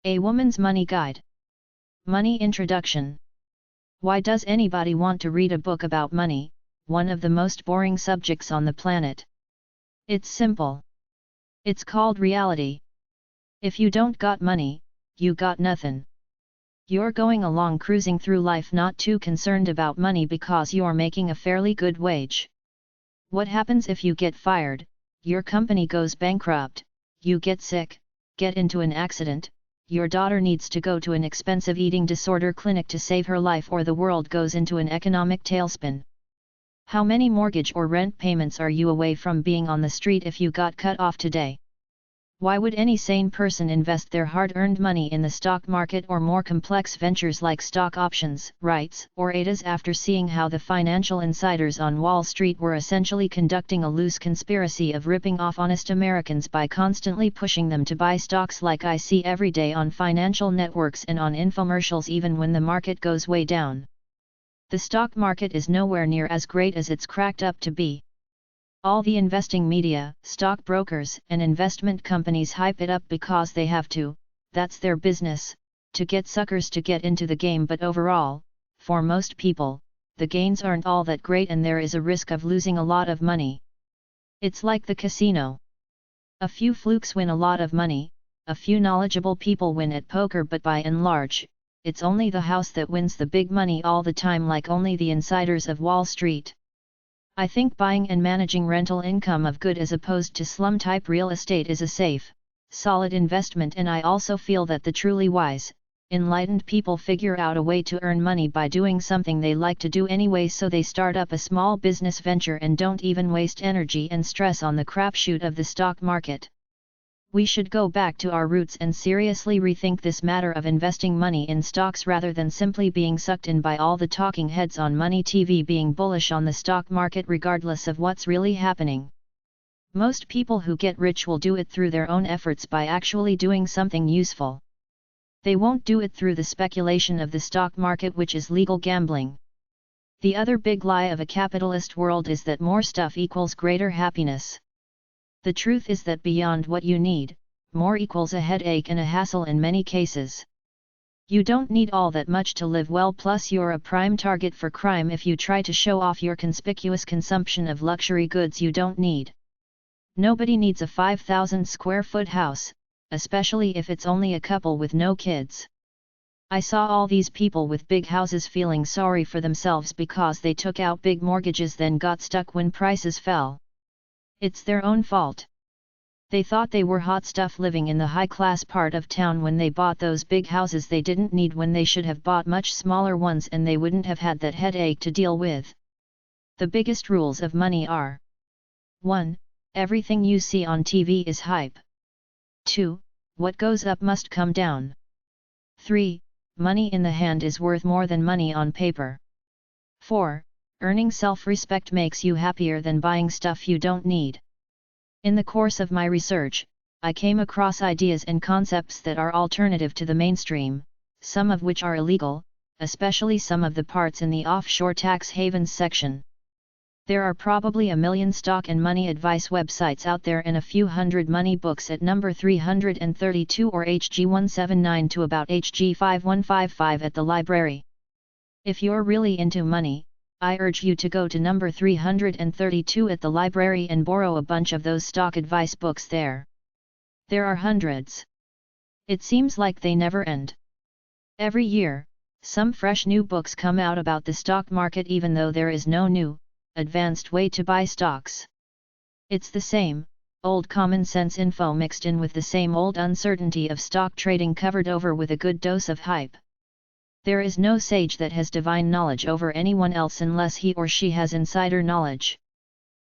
A Woman's Money Guide. Money Introduction. Why does anybody want to read a book about money, one of the most boring subjects on the planet? It's simple. It's called reality. If you don't got money, you got nothing. You're going along cruising through life not too concerned about money because you're making a fairly good wage. What happens if you get fired, your company goes bankrupt, you get sick, get into an accident, your daughter needs to go to an expensive eating disorder clinic to save her life, or the world goes into an economic tailspin? How many mortgage or rent payments are you away from being on the street if you got cut off today? Why would any sane person invest their hard-earned money in the stock market or more complex ventures like stock options, REITs, or ADAs after seeing how the financial insiders on Wall Street were essentially conducting a loose conspiracy of ripping off honest Americans by constantly pushing them to buy stocks like I see every day on financial networks and on infomercials even when the market goes way down? The stock market is nowhere near as great as it's cracked up to be. All the investing media, stockbrokers, and investment companies hype it up because they have to, that's their business, to get suckers to get into the game, but overall, for most people, the gains aren't all that great and there is a risk of losing a lot of money. It's like the casino. A few flukes win a lot of money, a few knowledgeable people win at poker, but by and large, it's only the house that wins the big money all the time, like only the insiders of Wall Street. I think buying and managing rental income of good as opposed to slum-type real estate is a safe, solid investment, and I also feel that the truly wise, enlightened people figure out a way to earn money by doing something they like to do anyway, so they start up a small business venture and don't even waste energy and stress on the crapshoot of the stock market. We should go back to our roots and seriously rethink this matter of investing money in stocks rather than simply being sucked in by all the talking heads on money TV being bullish on the stock market regardless of what's really happening. Most people who get rich will do it through their own efforts by actually doing something useful. They won't do it through the speculation of the stock market, which is legal gambling. The other big lie of a capitalist world is that more stuff equals greater happiness. The truth is that beyond what you need, more equals a headache and a hassle in many cases. You don't need all that much to live well, plus you're a prime target for crime if you try to show off your conspicuous consumption of luxury goods you don't need. Nobody needs a 5,000 square foot house, especially if it's only a couple with no kids. I saw all these people with big houses feeling sorry for themselves because they took out big mortgages then got stuck when prices fell. It's their own fault. They thought they were hot stuff living in the high-class part of town when they bought those big houses they didn't need, when they should have bought much smaller ones and they wouldn't have had that headache to deal with. The biggest rules of money are: 1. Everything you see on TV is hype. 2. What goes up must come down. 3. Money in the hand is worth more than money on paper. 4. Earning self-respect makes you happier than buying stuff you don't need. In the course of my research, I came across ideas and concepts that are alternative to the mainstream, some of which are illegal, especially some of the parts in the offshore tax havens section. There are probably a million stock and money advice websites out there and a few hundred money books at number 332 or HG179 to about HG5155 at the library. If you're really into money, I urge you to go to number 332 at the library and borrow a bunch of those stock advice books there. There are hundreds. It seems like they never end. Every year, some fresh new books come out about the stock market, even though there is no new, advanced way to buy stocks. It's the same old common sense info mixed in with the same old uncertainty of stock trading covered over with a good dose of hype. There is no sage that has divine knowledge over anyone else unless he or she has insider knowledge.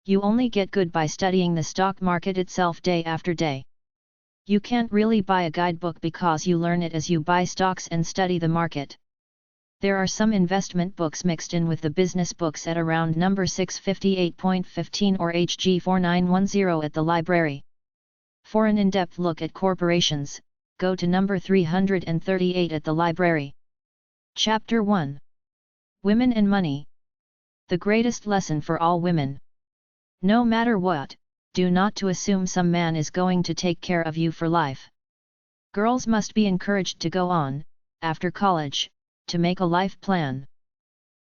You only get good by studying the stock market itself day after day. You can't really buy a guidebook because you learn it as you buy stocks and study the market. There are some investment books mixed in with the business books at around number 658.15 or HG4910 at the library. For an in-depth look at corporations, go to number 338 at the library. Chapter 1. Women and Money. The greatest lesson for all women. No matter what, do not to assume some man is going to take care of you for life. Girls must be encouraged to go on, after college, to make a life plan.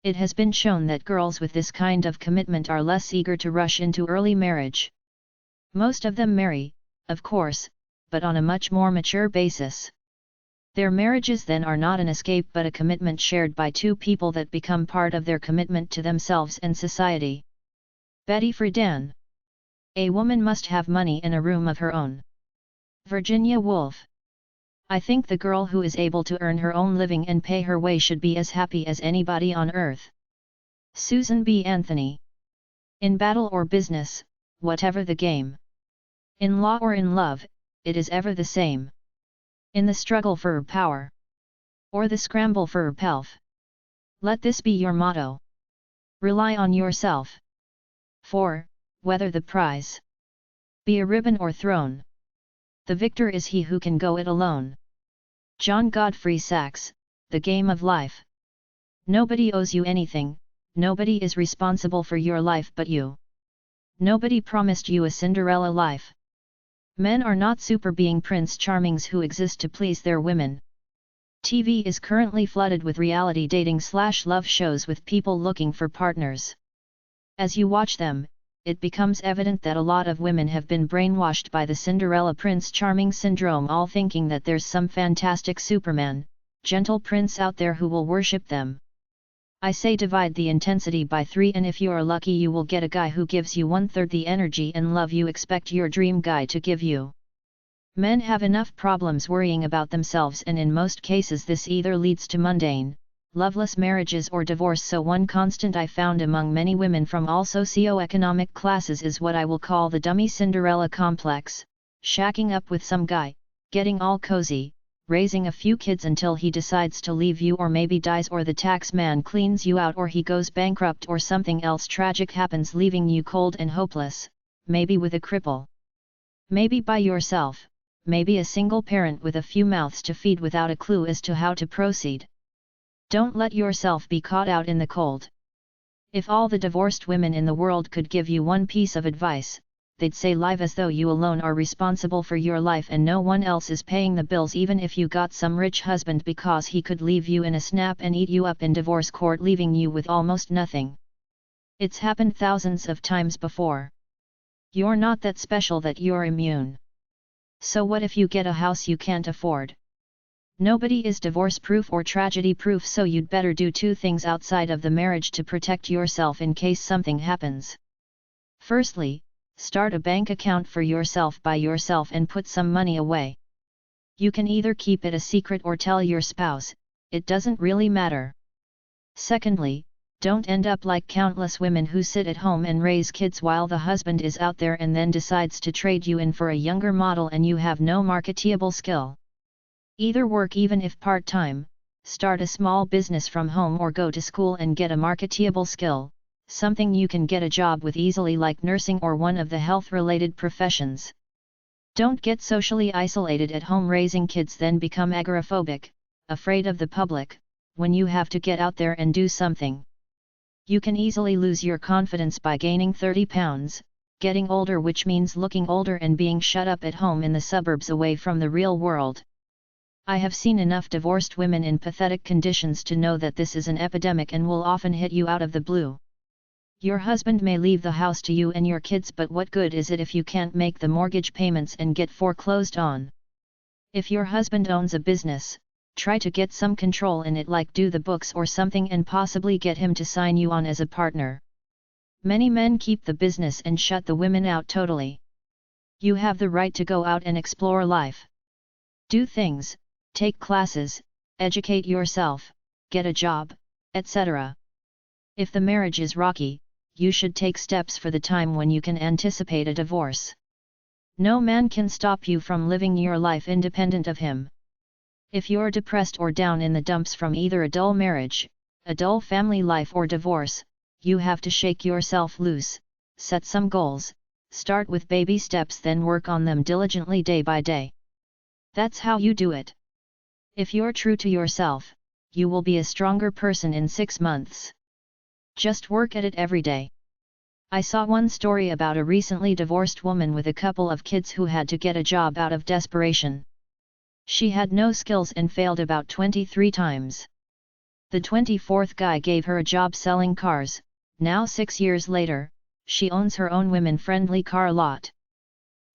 It has been shown that girls with this kind of commitment are less eager to rush into early marriage. Most of them marry, of course, but on a much more mature basis. Their marriages then are not an escape but a commitment shared by two people that become part of their commitment to themselves and society. Betty Friedan. A woman must have money in a room of her own. Virginia Woolf. I think the girl who is able to earn her own living and pay her way should be as happy as anybody on earth. Susan B. Anthony. In battle or business, whatever the game. In law or in love, it is ever the same. In the struggle for power, or the scramble for pelf. Let this be your motto. Rely on yourself. 4. Whether the prize be a ribbon or throne, the victor is he who can go it alone. John Godfrey Sachs, The Game of Life. Nobody owes you anything, nobody is responsible for your life but you. Nobody promised you a Cinderella life. Men are not super being Prince Charmings who exist to please their women. TV is currently flooded with reality dating/love shows with people looking for partners. As you watch them, it becomes evident that a lot of women have been brainwashed by the Cinderella Prince Charming syndrome, all thinking that there's some fantastic Superman, gentle prince out there who will worship them. I say divide the intensity by 3 and if you are lucky you will get a guy who gives you 1/3 the energy and love you expect your dream guy to give you. Men have enough problems worrying about themselves and in most cases this either leads to mundane, loveless marriages or divorce, so one constant I found among many women from all socio-economic classes is what I will call the dummy Cinderella complex, shacking up with some guy, getting all cozy, raising a few kids until he decides to leave you or maybe dies or the tax man cleans you out or he goes bankrupt or something else tragic happens leaving you cold and hopeless, maybe with a cripple. Maybe by yourself, maybe a single parent with a few mouths to feed without a clue as to how to proceed. Don't let yourself be caught out in the cold. If all the divorced women in the world could give you one piece of advice, they'd say live as though you alone are responsible for your life and no one else is paying the bills, even if you got some rich husband, because he could leave you in a snap and eat you up in divorce court leaving you with almost nothing. It's happened thousands of times before. You're not that special that you're immune. So what if you get a house you can't afford? Nobody is divorce-proof or tragedy-proof, so you'd better do 2 things outside of the marriage to protect yourself in case something happens. Firstly, start a bank account for yourself by yourself and put some money away. You can either keep it a secret or tell your spouse, it doesn't really matter. Secondly, don't end up like countless women who sit at home and raise kids while the husband is out there and then decides to trade you in for a younger model and you have no marketable skill. Either work even if part-time, start a small business from home or go to school and get a marketable skill, something you can get a job with easily like nursing or one of the health-related professions. Don't get socially isolated at home raising kids then become agoraphobic, afraid of the public, when you have to get out there and do something. You can easily lose your confidence by gaining 30 pounds, getting older, which means looking older, and being shut up at home in the suburbs away from the real world. I have seen enough divorced women in pathetic conditions to know that this is an epidemic and will often hit you out of the blue. Your husband may leave the house to you and your kids, but what good is it if you can't make the mortgage payments and get foreclosed on? If your husband owns a business, try to get some control in it, like do the books or something, and possibly get him to sign you on as a partner. Many men keep the business and shut the women out totally. You have the right to go out and explore life. Do things, take classes, educate yourself, get a job, etc. If the marriage is rocky, you should take steps for the time when you can anticipate a divorce. No man can stop you from living your life independent of him. If you're depressed or down in the dumps from either a dull marriage, a dull family life or divorce, you have to shake yourself loose, set some goals, start with baby steps, then work on them diligently day by day. That's how you do it. If you're true to yourself, you will be a stronger person in 6 months. Just work at it every day. I saw one story about a recently divorced woman with a couple of kids who had to get a job out of desperation. She had no skills and failed about 23 times. The 24th guy gave her a job selling cars. Now 6 years later, she owns her own women-friendly car lot.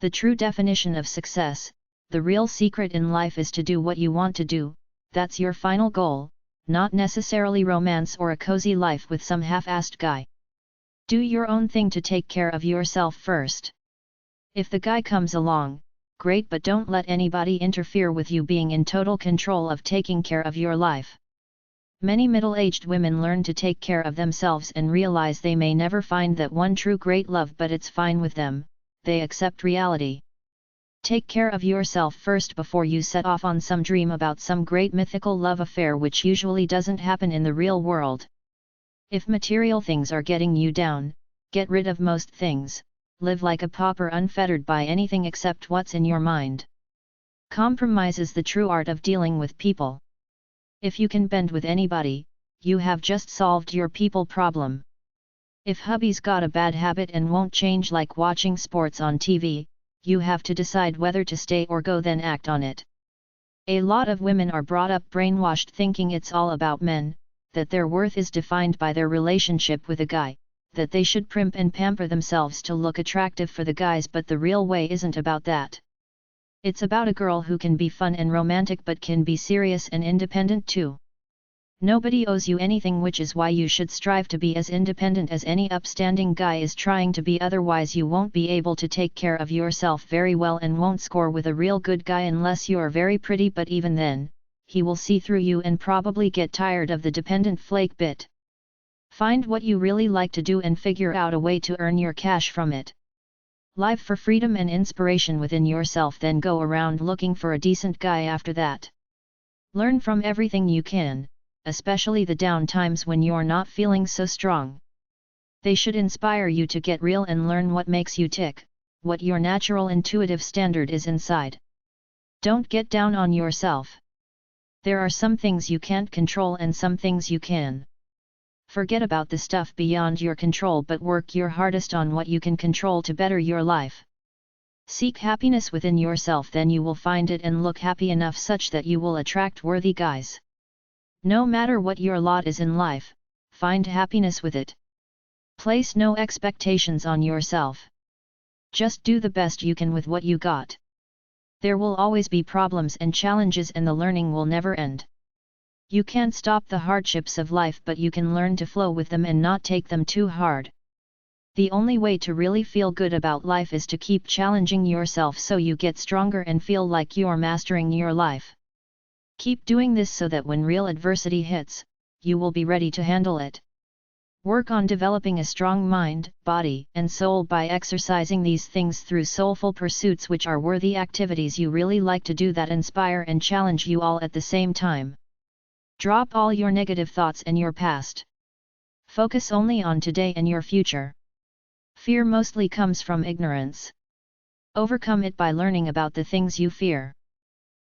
The true definition of success, the real secret in life is to do what you want to do, that's your final goal, not necessarily romance or a cozy life with some half-assed guy. Do your own thing to take care of yourself first. If the guy comes along, great, but don't let anybody interfere with you being in total control of taking care of your life. Many middle-aged women learn to take care of themselves and realize they may never find that one true great love, but it's fine with them, they accept reality. Take care of yourself first before you set off on some dream about some great mythical love affair, which usually doesn't happen in the real world. If material things are getting you down, get rid of most things, live like a pauper unfettered by anything except what's in your mind. Compromise is the true art of dealing with people. If you can bend with anybody, you have just solved your people problem. If hubby's got a bad habit and won't change, like watching sports on TV, you have to decide whether to stay or go, then act on it. A lot of women are brought up brainwashed thinking it's all about men, that their worth is defined by their relationship with a guy, that they should primp and pamper themselves to look attractive for the guys, but the real way isn't about that. It's about a girl who can be fun and romantic but can be serious and independent too. Nobody owes you anything, which is why you should strive to be as independent as any upstanding guy is trying to be, otherwise you won't be able to take care of yourself very well and won't score with a real good guy unless you're very pretty, but even then, he will see through you and probably get tired of the dependent flake bit. Find what you really like to do and figure out a way to earn your cash from it. Live for freedom and inspiration within yourself, then go around looking for a decent guy after that. Learn from everything you can, especially the down times when you're not feeling so strong. They should inspire you to get real and learn what makes you tick, what your natural intuitive standard is inside. Don't get down on yourself. There are some things you can't control and some things you can. Forget about the stuff beyond your control, but work your hardest on what you can control to better your life. Seek happiness within yourself, then you will find it and look happy enough such that you will attract worthy guys. No matter what your lot is in life, find happiness with it. Place no expectations on yourself. Just do the best you can with what you got. There will always be problems and challenges, and the learning will never end. You can't stop the hardships of life, but you can learn to flow with them and not take them too hard. The only way to really feel good about life is to keep challenging yourself so you get stronger and feel like you're mastering your life. Keep doing this so that when real adversity hits, you will be ready to handle it. Work on developing a strong mind, body, and soul by exercising these things through soulful pursuits, which are worthy activities you really like to do that inspire and challenge you all at the same time. Drop all your negative thoughts and your past. Focus only on today and your future. Fear mostly comes from ignorance. Overcome it by learning about the things you fear.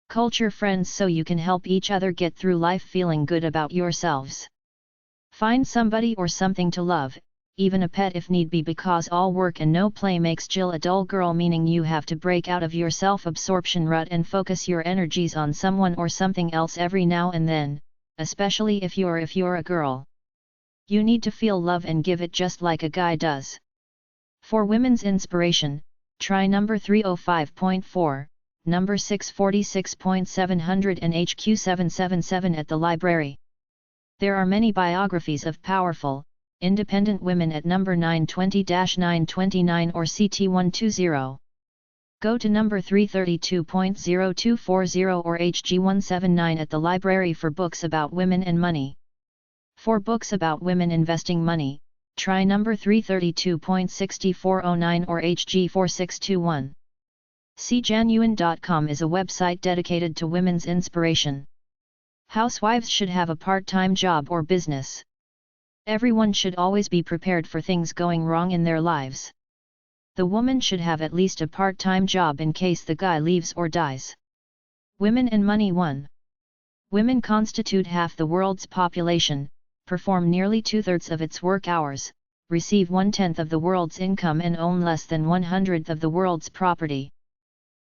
Culture friends so you can help each other get through life feeling good about yourselves. Find somebody or something to love, even a pet if need be, because all work and no play makes Jill a dull girl, meaning you have to break out of your self-absorption rut and focus your energies on someone or something else every now and then, especially if you're a girl. You need to feel love and give it just like a guy does. For women's inspiration, try number 305.4. number 646.700 and HQ 777 at the library. There are many biographies of powerful, independent women at number 920-929 or CT 120. Go to number 332.0240 or HG 179 at the library for books about women and money. For books about women investing money, try number 332.6409 or HG 4621. cjanuine.com is a website dedicated to women's inspiration. Housewives should have a part-time job or business. Everyone should always be prepared for things going wrong in their lives. The woman should have at least a part-time job in case the guy leaves or dies. Women and money. 1. Women constitute half the world's population, perform nearly 2/3 of its work hours, receive 1/10 of the world's income and own less than 1/100th of the world's property.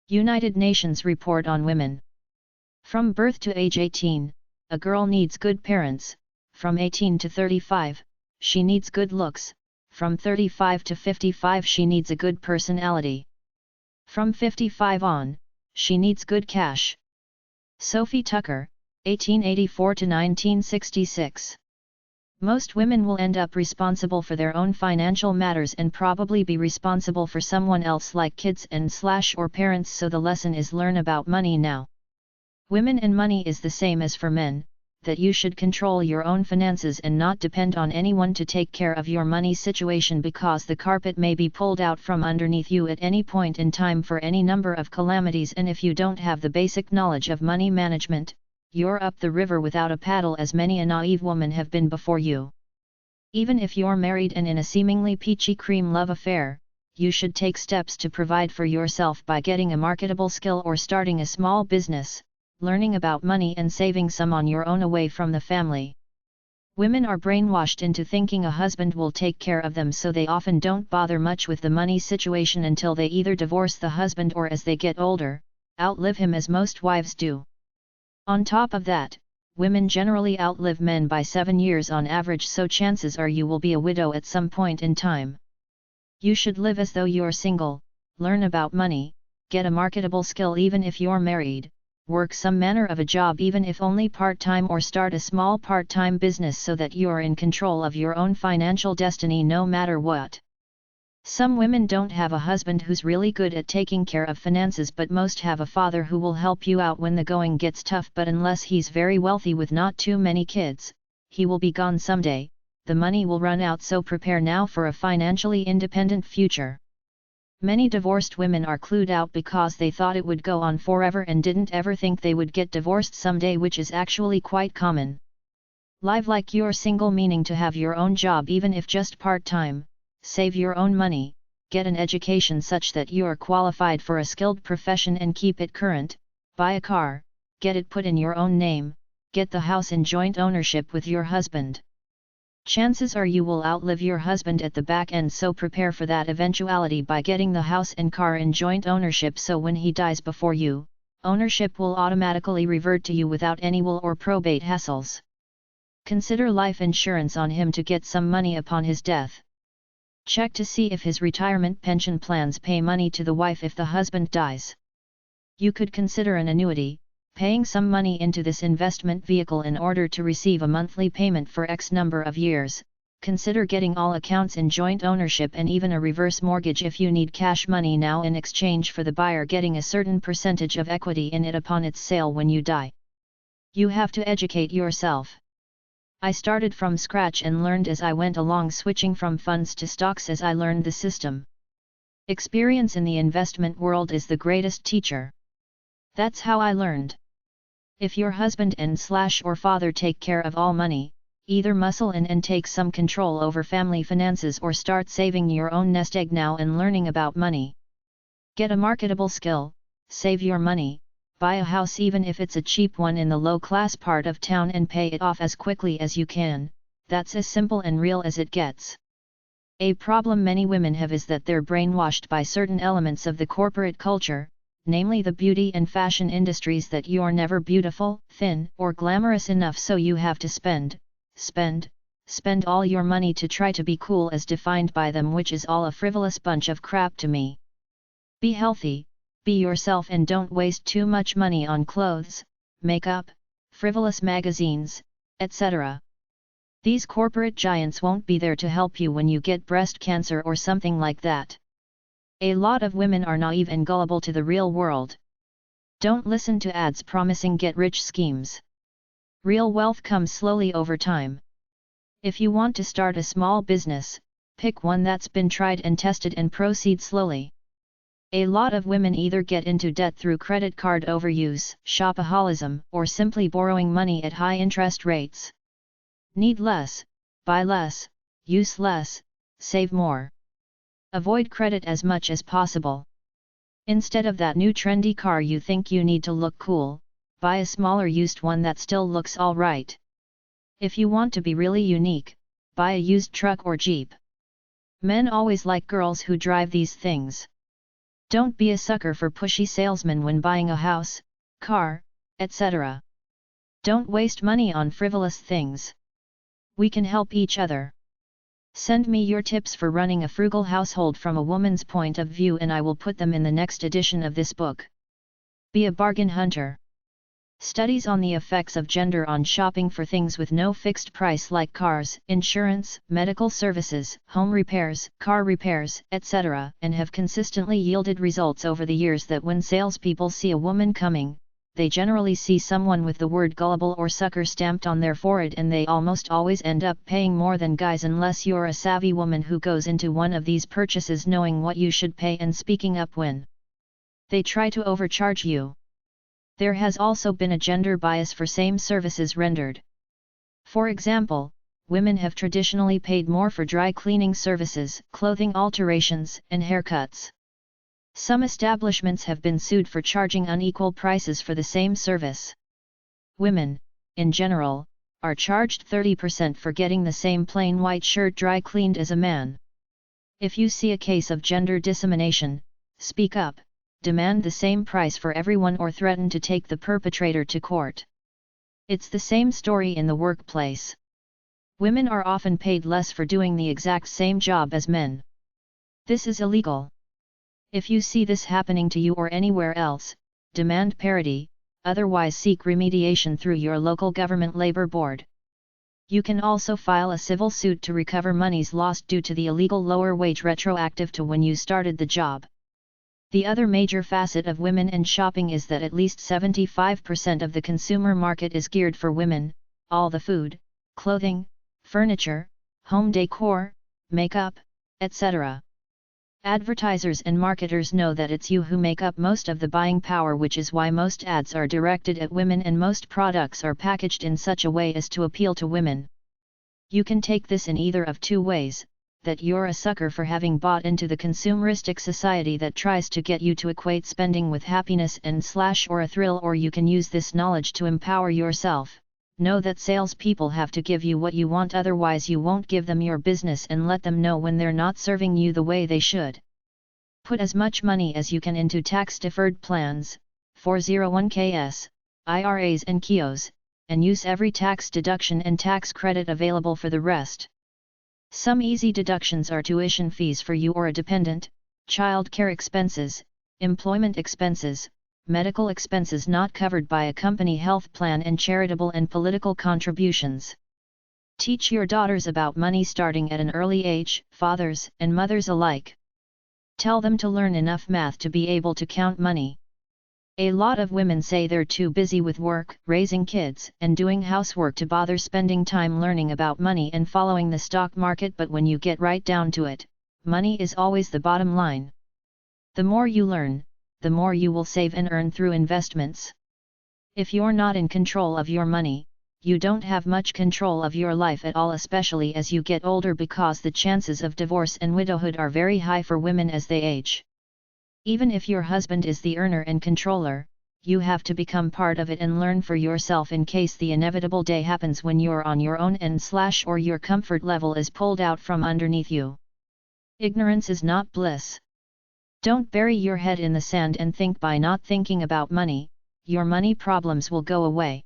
United Nations Report on Women. From birth to age 18, a girl needs good parents. From 18 to 35, she needs good looks. From 35 to 55, she needs a good personality. From 55 on, she needs good cash. Sophie Tucker, 1884 to 1966. Most women will end up responsible for their own financial matters and probably be responsible for someone else like kids and/or parents, so the lesson is learn about money now. Women and money is the same as for men, that you should control your own finances and not depend on anyone to take care of your money situation, because the carpet may be pulled out from underneath you at any point in time for any number of calamities, and if you don't have the basic knowledge of money management, you're up the river without a paddle, as many a naive woman have been before you. Even if you're married and in a seemingly peachy cream love affair, you should take steps to provide for yourself by getting a marketable skill or starting a small business, learning about money and saving some on your own away from the family. Women are brainwashed into thinking a husband will take care of them, so they often don't bother much with the money situation until they either divorce the husband or, as they get older, outlive him, as most wives do. On top of that, women generally outlive men by 7 years on average, so chances are you will be a widow at some point in time. You should live as though you're single, learn about money, get a marketable skill even if you're married, work some manner of a job even if only part-time, or start a small part-time business so that you're in control of your own financial destiny no matter what. Some women don't have a husband who's really good at taking care of finances, but most have a father who will help you out when the going gets tough, but unless he's very wealthy with not too many kids, he will be gone someday. The money will run out, so prepare now for a financially independent future. Many divorced women are clued out because they thought it would go on forever and didn't ever think they would get divorced someday, which is actually quite common. Live like you're single, meaning to have your own job even if just part-time. Save your own money, get an education such that you're qualified for a skilled profession and keep it current, buy a car, get it put in your own name, get the house in joint ownership with your husband. Chances are you will outlive your husband at the back end, so prepare for that eventuality by getting the house and car in joint ownership, so when he dies before you, ownership will automatically revert to you without any will or probate hassles. Consider life insurance on him to get some money upon his death. Check to see if his retirement pension plans pay money to the wife if the husband dies. You could consider an annuity, paying some money into this investment vehicle in order to receive a monthly payment for X number of years. Consider getting all accounts in joint ownership and even a reverse mortgage if you need cash money now, in exchange for the buyer getting a certain percentage of equity in it upon its sale when you die. You have to educate yourself. I started from scratch and learned as I went along, switching from funds to stocks as I learned the system. Experience in the investment world is the greatest teacher. That's how I learned. If your husband and/or father take care of all money, either muscle in and take some control over family finances, or start saving your own nest egg now and learning about money. Get a marketable skill, save your money, buy a house even if it's a cheap one in the low-class part of town and pay it off as quickly as you can. That's as simple and real as it gets. A problem many women have is that they're brainwashed by certain elements of the corporate culture, namely the beauty and fashion industries, that you're never beautiful, thin, or glamorous enough, so you have to spend all your money to try to be cool as defined by them, which is all a frivolous bunch of crap to me. Be healthy, be yourself, and don't waste too much money on clothes, makeup, frivolous magazines, etc. These corporate giants won't be there to help you when you get breast cancer or something like that. A lot of women are naive and gullible to the real world. Don't listen to ads promising get-rich schemes. Real wealth comes slowly over time. If you want to start a small business, pick one that's been tried and tested and proceed slowly. A lot of women either get into debt through credit card overuse, shopaholism, or simply borrowing money at high interest rates. Need less, buy less, use less, save more. Avoid credit as much as possible. Instead of that new trendy car you think you need to look cool, buy a smaller used one that still looks alright. If you want to be really unique, buy a used truck or Jeep. Men always like girls who drive these things. Don't be a sucker for pushy salesmen when buying a house, car, etc. Don't waste money on frivolous things. We can help each other. Send me your tips for running a frugal household from a woman's point of view and I will put them in the next edition of this book. Be a bargain hunter. Studies on the effects of gender on shopping for things with no fixed price like cars, insurance, medical services, home repairs, car repairs, etc., and have consistently yielded results over the years that when salespeople see a woman coming, they generally see someone with the word gullible or sucker stamped on their forehead and they almost always end up paying more than guys unless you're a savvy woman who goes into one of these purchases knowing what you should pay and speaking up when they try to overcharge you. There has also been a gender bias for same services rendered. For example, women have traditionally paid more for dry cleaning services, clothing alterations, and haircuts. Some establishments have been sued for charging unequal prices for the same service. Women, in general, are charged 30% for getting the same plain white shirt dry cleaned as a man. If you see a case of gender discrimination, speak up. Demand the same price for everyone or threaten to take the perpetrator to court. It's the same story in the workplace. Women are often paid less for doing the exact same job as men. This is illegal. If you see this happening to you or anywhere else, demand parity, otherwise seek remediation through your local government labor board. You can also file a civil suit to recover monies lost due to the illegal lower wage retroactive to when you started the job. The other major facet of women and shopping is that at least 75% of the consumer market is geared for women, all the food, clothing, furniture, home decor, makeup, etc. Advertisers and marketers know that it's you who make up most of the buying power, which is why most ads are directed at women and most products are packaged in such a way as to appeal to women. You can take this in either of two ways. That you're a sucker for having bought into the consumeristic society that tries to get you to equate spending with happiness and or a thrill, or you can use this knowledge to empower yourself. Know that salespeople have to give you what you want, otherwise you won't give them your business, and let them know when they're not serving you the way they should. Put as much money as you can into tax-deferred plans, 401ks, IRAs and KIOs, and use every tax deduction and tax credit available for the rest. Some easy deductions are tuition fees for you or a dependent, child care expenses, employment expenses, medical expenses not covered by a company health plan, and charitable and political contributions. Teach your daughters about money starting at an early age, fathers and mothers alike. Tell them to learn enough math to be able to count money. A lot of women say they're too busy with work, raising kids, and doing housework to bother spending time learning about money and following the stock market, but when you get right down to it, money is always the bottom line. The more you learn, the more you will save and earn through investments. If you're not in control of your money, you don't have much control of your life at all, especially as you get older, because the chances of divorce and widowhood are very high for women as they age. Even if your husband is the earner and controller, you have to become part of it and learn for yourself in case the inevitable day happens when you're on your own and or your comfort level is pulled out from underneath you. Ignorance is not bliss. Don't bury your head in the sand and think by not thinking about money, your money problems will go away.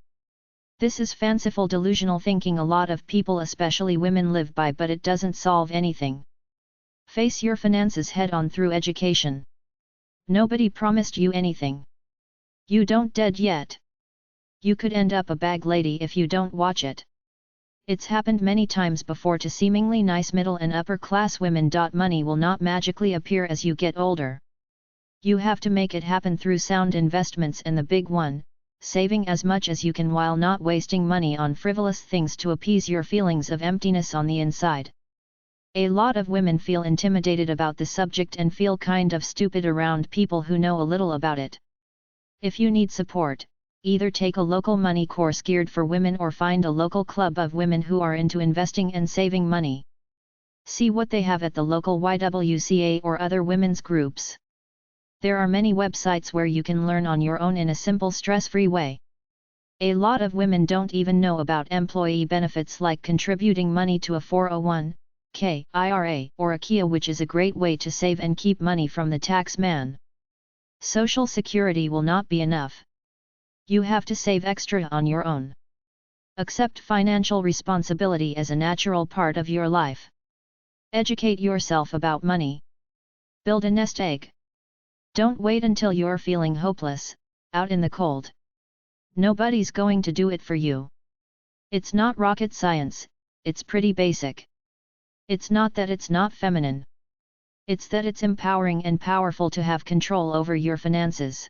This is fanciful delusional thinking a lot of people, especially women, live by, but it doesn't solve anything. Face your finances head on through education. Nobody promised you anything. You don't dead yet. You could end up a bag lady if you don't watch it. It's happened many times before to seemingly nice middle and upper class women. Money will not magically appear as you get older. You have to make it happen through sound investments, and the big one, saving as much as you can while not wasting money on frivolous things to appease your feelings of emptiness on the inside. A lot of women feel intimidated about the subject and feel kind of stupid around people who know a little about it. If you need support, either take a local money course geared for women or find a local club of women who are into investing and saving money. See what they have at the local YWCA or other women's groups. There are many websites where you can learn on your own in a simple, stress-free way. A lot of women don't even know about employee benefits like contributing money to a 401k, IRA, or a KIA, which is a great way to save and keep money from the tax man. Social Security will not be enough. You have to save extra on your own. Accept financial responsibility as a natural part of your life. Educate yourself about money. Build a nest egg. Don't wait until you're feeling hopeless, out in the cold. Nobody's going to do it for you. It's not rocket science, it's pretty basic. It's not that it's not feminine. It's that it's empowering and powerful to have control over your finances.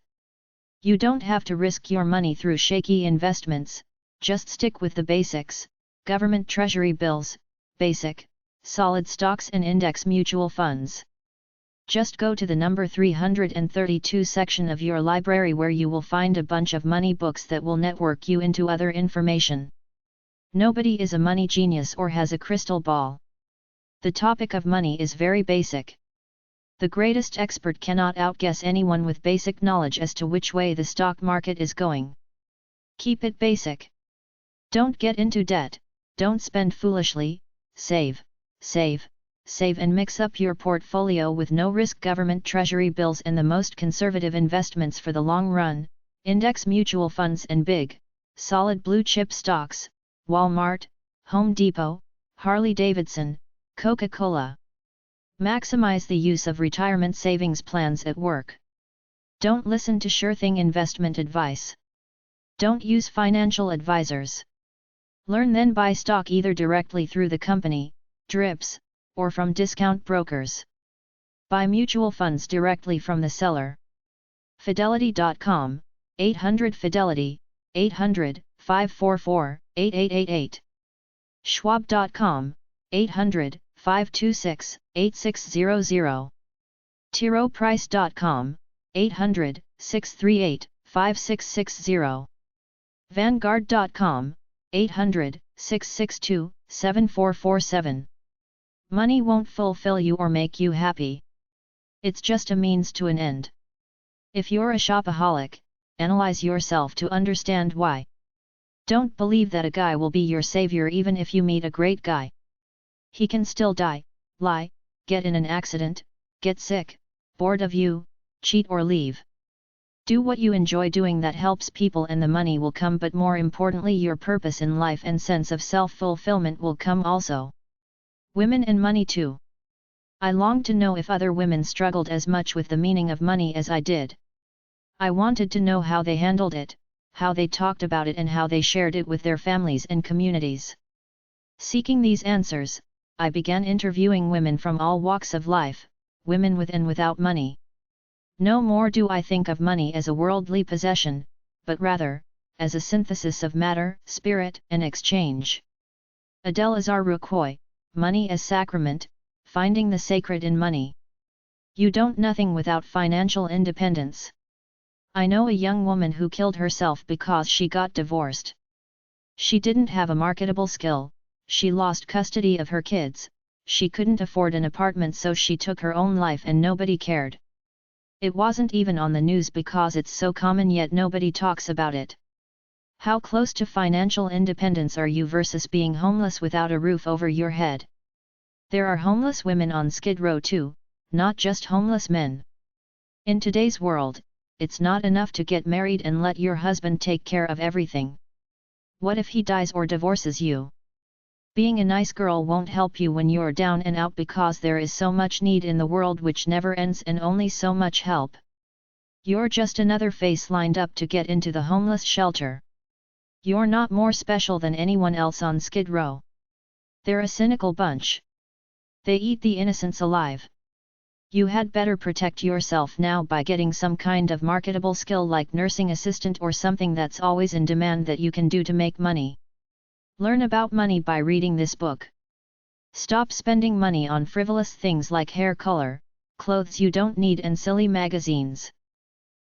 You don't have to risk your money through shaky investments, just stick with the basics: government treasury bills, basic, solid stocks and index mutual funds. Just go to the number 332 section of your library where you will find a bunch of money books that will network you into other information. Nobody is a money genius or has a crystal ball. The topic of money is very basic. The greatest expert cannot outguess anyone with basic knowledge as to which way the stock market is going. Keep it basic. Don't get into debt, don't spend foolishly, save, save, save and mix up your portfolio with no-risk government treasury bills and the most conservative investments for the long run, index mutual funds and big, solid blue-chip stocks, Walmart, Home Depot, Harley-Davidson, Coca-Cola. Maximize the use of retirement savings plans at work. Don't listen to sure-thing investment advice. Don't use financial advisors. Learn then buy stock either directly through the company, drips, or from discount brokers. Buy mutual funds directly from the seller. Fidelity.com, 800-FIDELITY, 800-544-8888. Schwab.com, 800-526-8600. TiroPrice.com, 800-638-5660. Vanguard.com, 800-662-7447. Money won't fulfill you or make you happy. It's just a means to an end. If you're a shopaholic, analyze yourself to understand why. Don't believe that a guy will be your savior even if you meet a great guy. He can still die, lie, get in an accident, get sick, bored of you, cheat or leave. Do what you enjoy doing that helps people and the money will come, but more importantly your purpose in life and sense of self-fulfillment will come also. Women and money too. I longed to know if other women struggled as much with the meaning of money as I did. I wanted to know how they handled it, how they talked about it and how they shared it with their families and communities. Seeking these answers, I began interviewing women from all walks of life, women with and without money. No more do I think of money as a worldly possession, but rather, as a synthesis of matter, spirit, and exchange. Adele Azar Rucoy, Money as Sacrament, Finding the Sacred in Money. You don't nothing without financial independence. I know a young woman who killed herself because she got divorced. She didn't have a marketable skill, she lost custody of her kids, she couldn't afford an apartment so she took her own life and nobody cared. It wasn't even on the news because it's so common yet nobody talks about it. How close to financial independence are you versus being homeless without a roof over your head? There are homeless women on Skid Row too, not just homeless men. In today's world, it's not enough to get married and let your husband take care of everything. What if he dies or divorces you? Being a nice girl won't help you when you're down and out because there is so much need in the world which never ends and only so much help. You're just another face lined up to get into the homeless shelter. You're not more special than anyone else on Skid Row. They're a cynical bunch. They eat the innocents alive. You had better protect yourself now by getting some kind of marketable skill like nursing assistant or something that's always in demand that you can do to make money. Learn about money by reading this book. Stop spending money on frivolous things like hair color, clothes you don't need and silly magazines.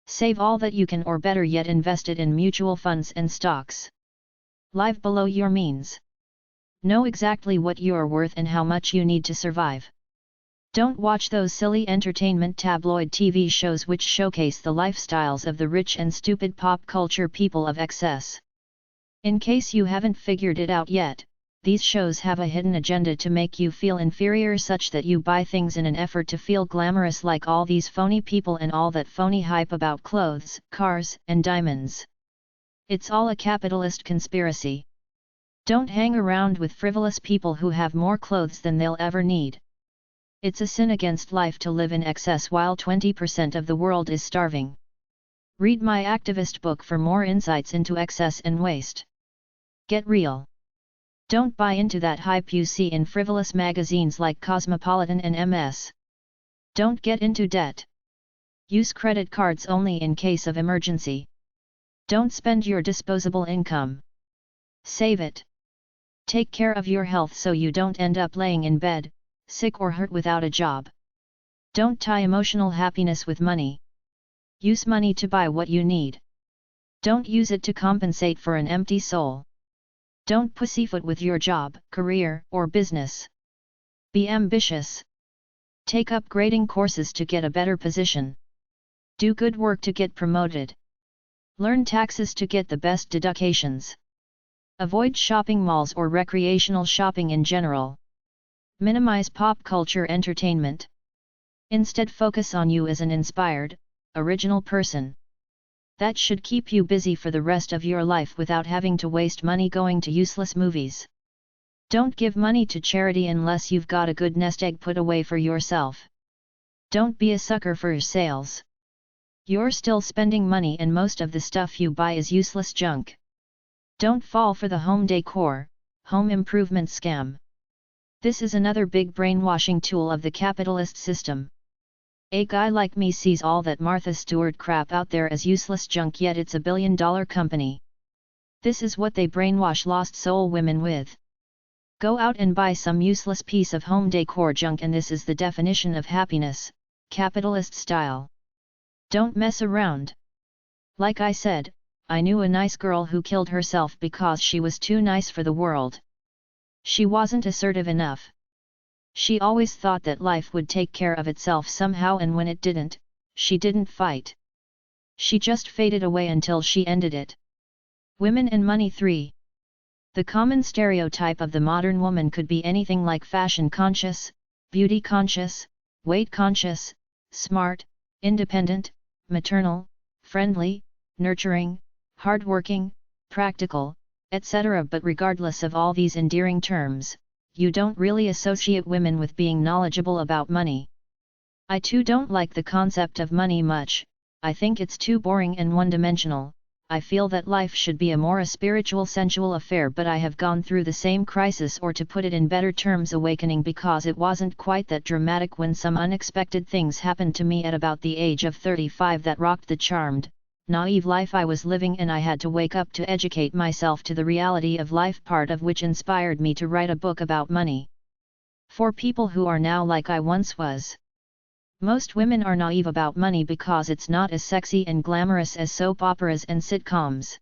Save all that you can or better yet invest it in mutual funds and stocks. Live below your means. Know exactly what you're worth and how much you need to survive. Don't watch those silly entertainment tabloid TV shows which showcase the lifestyles of the rich and stupid pop culture people of excess. In case you haven't figured it out yet, these shows have a hidden agenda to make you feel inferior such that you buy things in an effort to feel glamorous like all these phony people and all that phony hype about clothes, cars, and diamonds. It's all a capitalist conspiracy. Don't hang around with frivolous people who have more clothes than they'll ever need. It's a sin against life to live in excess while 20% of the world is starving. Read my activist book for more insights into excess and waste. Get real. Don't buy into that hype you see in frivolous magazines like Cosmopolitan and MS. Don't get into debt. Use credit cards only in case of emergency. Don't spend your disposable income. Save it. Take care of your health so you don't end up laying in bed, sick or hurt without a job. Don't tie emotional happiness with money. Use money to buy what you need. Don't use it to compensate for an empty soul. Don't pussyfoot with your job, career, or business. Be ambitious. Take upgrading courses to get a better position. Do good work to get promoted. Learn taxes to get the best deductions. Avoid shopping malls or recreational shopping in general. Minimize pop culture entertainment. Instead, focus on you as an inspired, original person. That should keep you busy for the rest of your life without having to waste money going to useless movies. Don't give money to charity unless you've got a good nest egg put away for yourself. Don't be a sucker for sales. You're still spending money and most of the stuff you buy is useless junk. Don't fall for the home decor, home improvement scam. This is another big brainwashing tool of the capitalist system. A guy like me sees all that Martha Stewart crap out there as useless junk, yet it's a billion-dollar company. This is what they brainwash lost soul women with. Go out and buy some useless piece of home decor junk and this is the definition of happiness, capitalist style. Don't mess around. Like I said, I knew a nice girl who killed herself because she was too nice for the world. She wasn't assertive enough. She always thought that life would take care of itself somehow, and when it didn't, she didn't fight. She just faded away until she ended it. Women and money 3. The common stereotype of the modern woman could be anything like fashion conscious, beauty conscious, weight conscious, smart, independent, maternal, friendly, nurturing, hardworking, practical, etc. But regardless of all these endearing terms, you don't really associate women with being knowledgeable about money. I too don't like the concept of money much. I think it's too boring and one-dimensional. I feel that life should be a more spiritual, sensual affair, but I have gone through the same crisis, or to put it in better terms, awakening, because it wasn't quite that dramatic when some unexpected things happened to me at about the age of 35 that rocked the charmed, naive life I was living, and I had to wake up to educate myself to the reality of life, part of which inspired me to write a book about money. For people who are now like I once was. Most women are naive about money because it's not as sexy and glamorous as soap operas and sitcoms.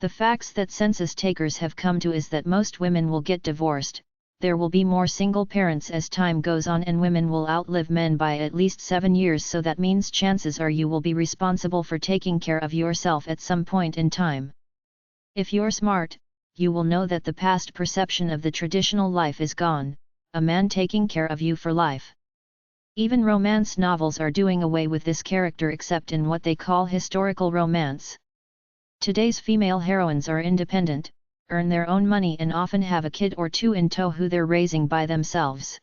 The facts that census takers have come to is that most women will get divorced, there will be more single parents as time goes on, and women will outlive men by at least 7 years, so that means chances are you will be responsible for taking care of yourself at some point in time. If you're smart, you will know that the past perception of the traditional life is gone, a man taking care of you for life. Even romance novels are doing away with this character, except in what they call historical romance. Today's female heroines are independent, earn their own money, and often have a kid or two in tow who they're raising by themselves.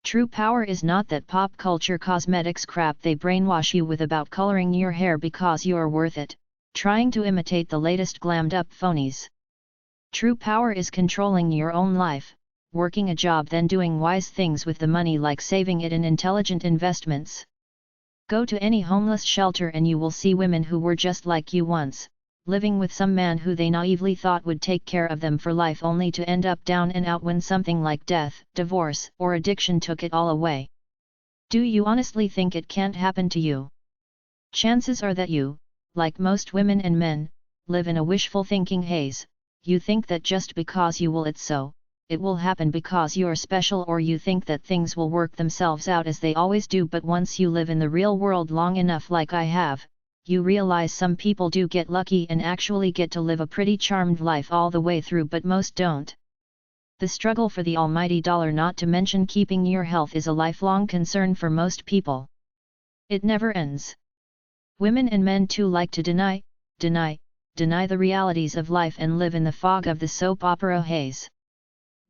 True power is not that pop culture cosmetics crap they brainwash you with about coloring your hair because you're worth it, trying to imitate the latest glammed up phonies. True power is controlling your own life, working a job, then doing wise things with the money, like saving it in intelligent investments. Go to any homeless shelter and you will see women who were just like you once, living with some man who they naively thought would take care of them for life, only to end up down and out when something like death, divorce, or addiction took it all away. Do you honestly think it can't happen to you? Chances are that you, like most women and men, live in a wishful thinking haze. You think that just because you will it so, it will happen because you're special, or you think that things will work themselves out as they always do. But once you live in the real world long enough, like I have, you realize some people do get lucky and actually get to live a pretty charmed life all the way through, but most don't. The struggle for the almighty dollar, not to mention keeping your health, is a lifelong concern for most people. It never ends. Women and men too like to deny, deny the realities of life and live in the fog of the soap opera haze.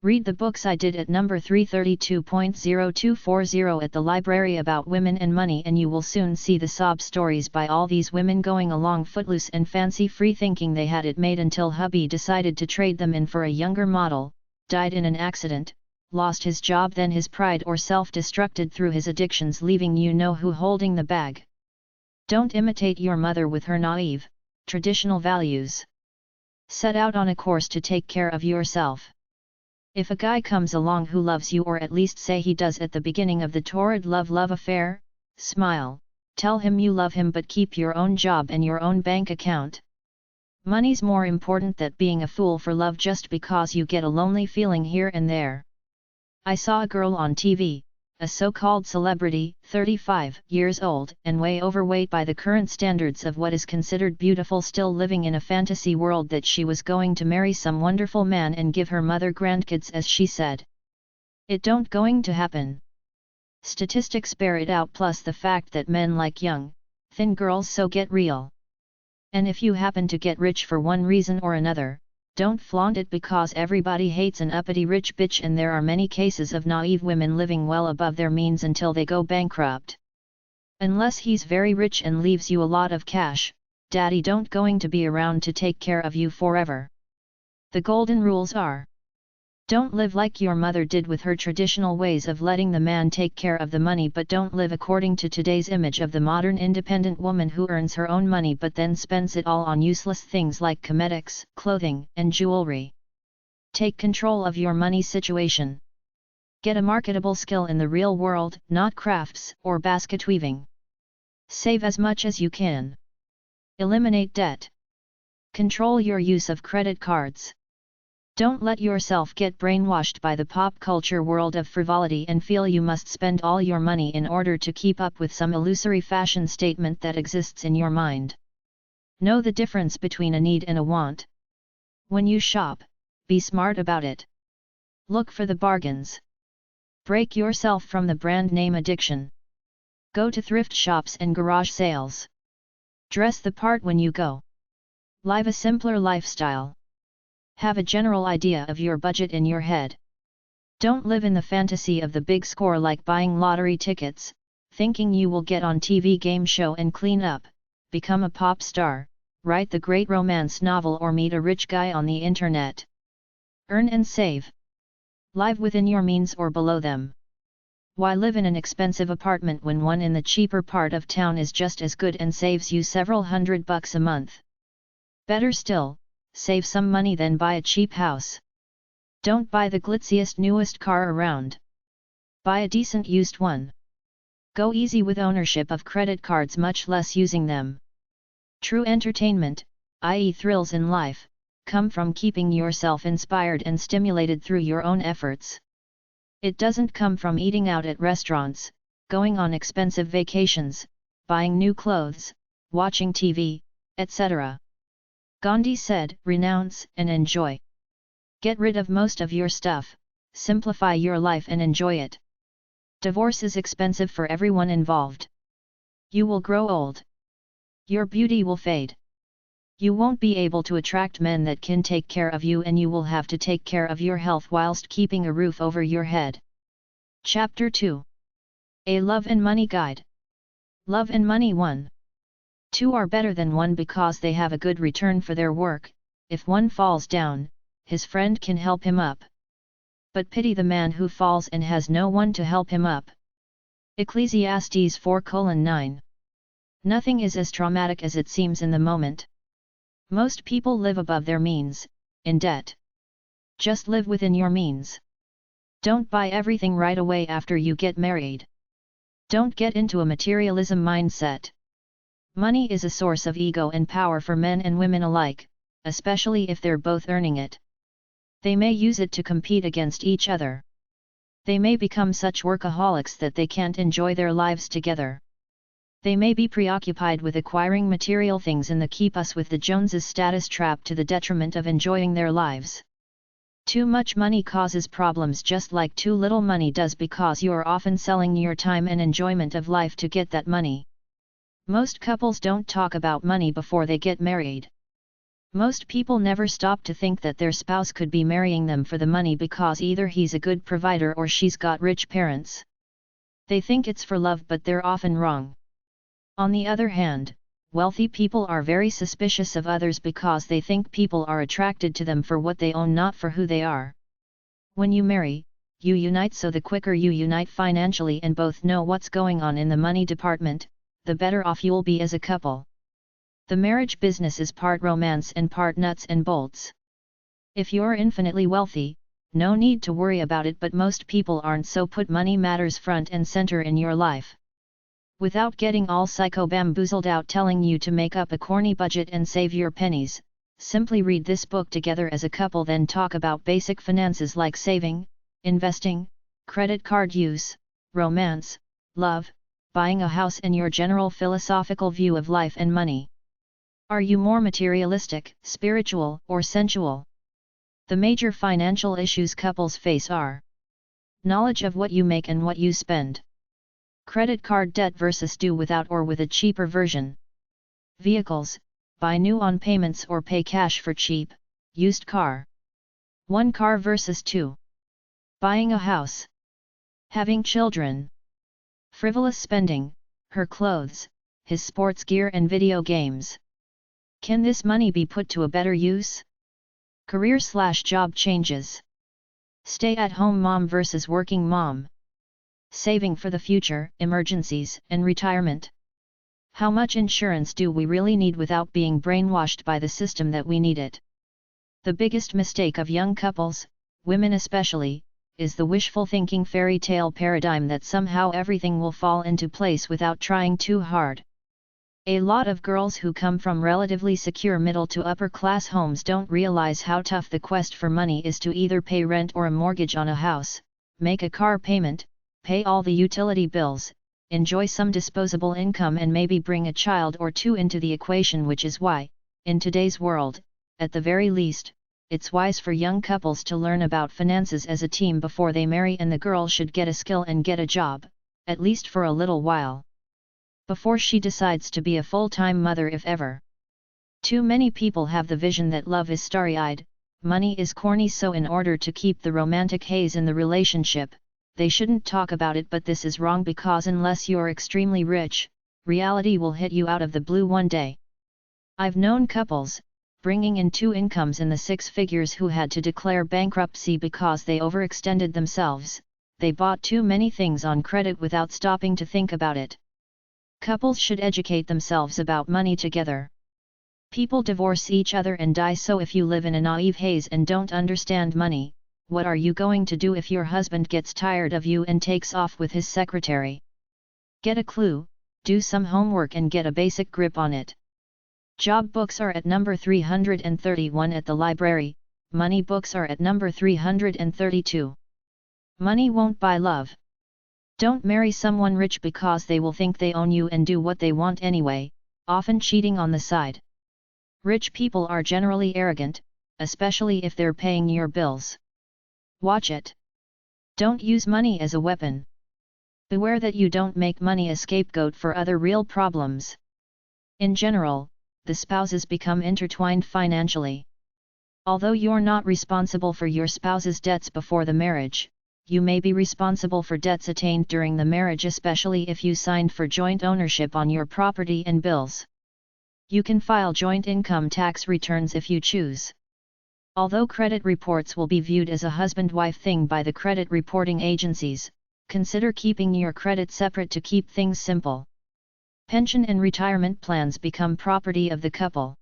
Read the books I did at number 332.0240 at the library about women and money, and you will soon see the sob stories by all these women going along footloose and fancy-free thinking they had it made until hubby decided to trade them in for a younger model, died in an accident, lost his job, then his pride or self-destructed through his addictions, leaving you know who holding the bag. Don't imitate your mother with her naive, traditional values. Set out on a course to take care of yourself. If a guy comes along who loves you, or at least say he does at the beginning of the torrid love affair, smile, tell him you love him, but keep your own job and your own bank account. Money's more important than being a fool for love just because you get a lonely feeling here and there. I saw a girl on TV, a so-called celebrity, 35 years old and way overweight by the current standards of what is considered beautiful, still living in a fantasy world that she was going to marry some wonderful man and give her mother grandkids, as she said. It don't going to happen. Statistics bear it out, plus the fact that men like young, thin girls, so get real. And if you happen to get rich for one reason or another, don't flaunt it, because everybody hates an uppity rich bitch, and there are many cases of naive women living well above their means until they go bankrupt. Unless he's very rich and leaves you a lot of cash, daddy don't going to be around to take care of you forever. The golden rules are: don't live like your mother did with her traditional ways of letting the man take care of the money, but don't live according to today's image of the modern independent woman who earns her own money but then spends it all on useless things like cosmetics, clothing, and jewelry. Take control of your money situation. Get a marketable skill in the real world, not crafts or basket weaving. Save as much as you can. Eliminate debt. Control your use of credit cards. Don't let yourself get brainwashed by the pop culture world of frivolity and feel you must spend all your money in order to keep up with some illusory fashion statement that exists in your mind. Know the difference between a need and a want. When you shop, be smart about it. Look for the bargains. Break yourself from the brand name addiction. Go to thrift shops and garage sales. Dress the part when you go. Live a simpler lifestyle. Have a general idea of your budget in your head. Don't live in the fantasy of the big score, like buying lottery tickets, thinking you will get on TV game show and clean up, become a pop star, write the great romance novel, or meet a rich guy on the internet. Earn and save. Live within your means or below them. Why live in an expensive apartment when one in the cheaper part of town is just as good and saves you several $100 a month? Better still, save some money, then buy a cheap house. Don't buy the glitziest newest car around. Buy a decent used one. Go easy with ownership of credit cards, much less using them. True entertainment, i.e. thrills in life, come from keeping yourself inspired and stimulated through your own efforts. It doesn't come from eating out at restaurants, going on expensive vacations, buying new clothes, watching TV, etc. Gandhi said, renounce and enjoy. Get rid of most of your stuff, simplify your life and enjoy it. Divorce is expensive for everyone involved. You will grow old. Your beauty will fade. You won't be able to attract men that can take care of you, and you will have to take care of your health whilst keeping a roof over your head. Chapter 2. A Love and Money Guide. Love and Money 1. Two are better than one because they have a good return for their work. If one falls down, his friend can help him up. But pity the man who falls and has no one to help him up. Ecclesiastes 4:9. Nothing is as traumatic as it seems in the moment. Most people live above their means, in debt. Just live within your means. Don't buy everything right away after you get married. Don't get into a materialism mindset. Money is a source of ego and power for men and women alike, especially if they're both earning it. They may use it to compete against each other. They may become such workaholics that they can't enjoy their lives together. They may be preoccupied with acquiring material things in the keep us with the Joneses status trap, to the detriment of enjoying their lives. Too much money causes problems, just like too little money does, because you are often selling your time and enjoyment of life to get that money. Most couples don't talk about money before they get married. Most people never stop to think that their spouse could be marrying them for the money because either he's a good provider or she's got rich parents. They think it's for love, but they're often wrong. On the other hand, wealthy people are very suspicious of others because they think people are attracted to them for what they own, not for who they are. When you marry, you unite, so the quicker you unite financially and both know what's going on in the money department, the better off you'll be as a couple. The marriage business is part romance and part nuts and bolts. If you're infinitely wealthy, no need to worry about it, but most people aren't, so put money matters front and center in your life. Without getting all psycho-bamboozled out telling you to make up a corny budget and save your pennies, simply read this book together as a couple, then talk about basic finances like saving, investing, credit card use, romance, love, buying a house, and your general philosophical view of life and money. Are you more materialistic, spiritual, or sensual? The major financial issues couples face are knowledge of what you make and what you spend, credit card debt versus do without or with a cheaper version, vehicles, buy new on payments or pay cash for cheap, used car, one car versus two, buying a house, having children, frivolous spending, her clothes, his sports gear and video games. Can this money be put to a better use? Career/job changes. Stay-at-home mom versus working mom. Saving for the future, emergencies, and retirement. How much insurance do we really need without being brainwashed by the system that we need it? The biggest mistake of young couples, women especially, is the wishful thinking fairy tale paradigm that somehow everything will fall into place without trying too hard. A lot of girls who come from relatively secure middle to upper class homes don't realize how tough the quest for money is to either pay rent or a mortgage on a house, make a car payment, pay all the utility bills, enjoy some disposable income, and maybe bring a child or two into the equation, which is why, in today's world, at the very least, it's wise for young couples to learn about finances as a team before they marry, and the girl should get a skill and get a job, at least for a little while, before she decides to be a full-time mother, if ever. Too many people have the vision that love is starry-eyed, money is corny, so in order to keep the romantic haze in the relationship, they shouldn't talk about it, but this is wrong because unless you're extremely rich, reality will hit you out of the blue one day. I've known couples, bringing in two incomes in the six figures, who had to declare bankruptcy because they overextended themselves. They bought too many things on credit without stopping to think about it. Couples should educate themselves about money together. People divorce each other and die, so if you live in a naive haze and don't understand money, what are you going to do if your husband gets tired of you and takes off with his secretary? Get a clue, do some homework, and get a basic grip on it. Job books are at number 331 at the library, money books are at number 332. Money won't buy love. Don't marry someone rich because they will think they own you and do what they want anyway, often cheating on the side. Rich people are generally arrogant, especially if they're paying your bills. Watch it. Don't use money as a weapon. Beware that you don't make money a scapegoat for other real problems. In general, the spouses become intertwined financially. Although you're not responsible for your spouse's debts before the marriage, you may be responsible for debts attained during the marriage, especially if you signed for joint ownership on your property and bills. You can file joint income tax returns if you choose. Although credit reports will be viewed as a husband-wife thing by the credit reporting agencies, consider keeping your credit separate to keep things simple. Pension and retirement plans become property of the couple.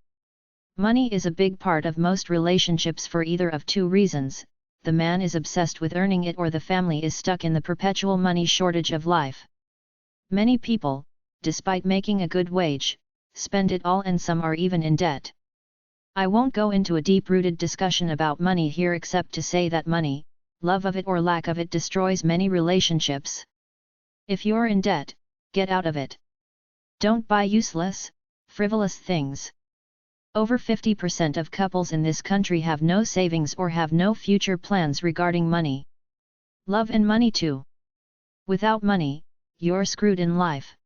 Money is a big part of most relationships for either of two reasons: the man is obsessed with earning it, or the family is stuck in the perpetual money shortage of life. Many people, despite making a good wage, spend it all, and some are even in debt. I won't go into a deep-rooted discussion about money here, except to say that money, love of it or lack of it, destroys many relationships. If you're in debt, get out of it. Don't buy useless, frivolous things. Over 50% of couples in this country have no savings or have no future plans regarding money. Love and money too. Without money, you're screwed in life.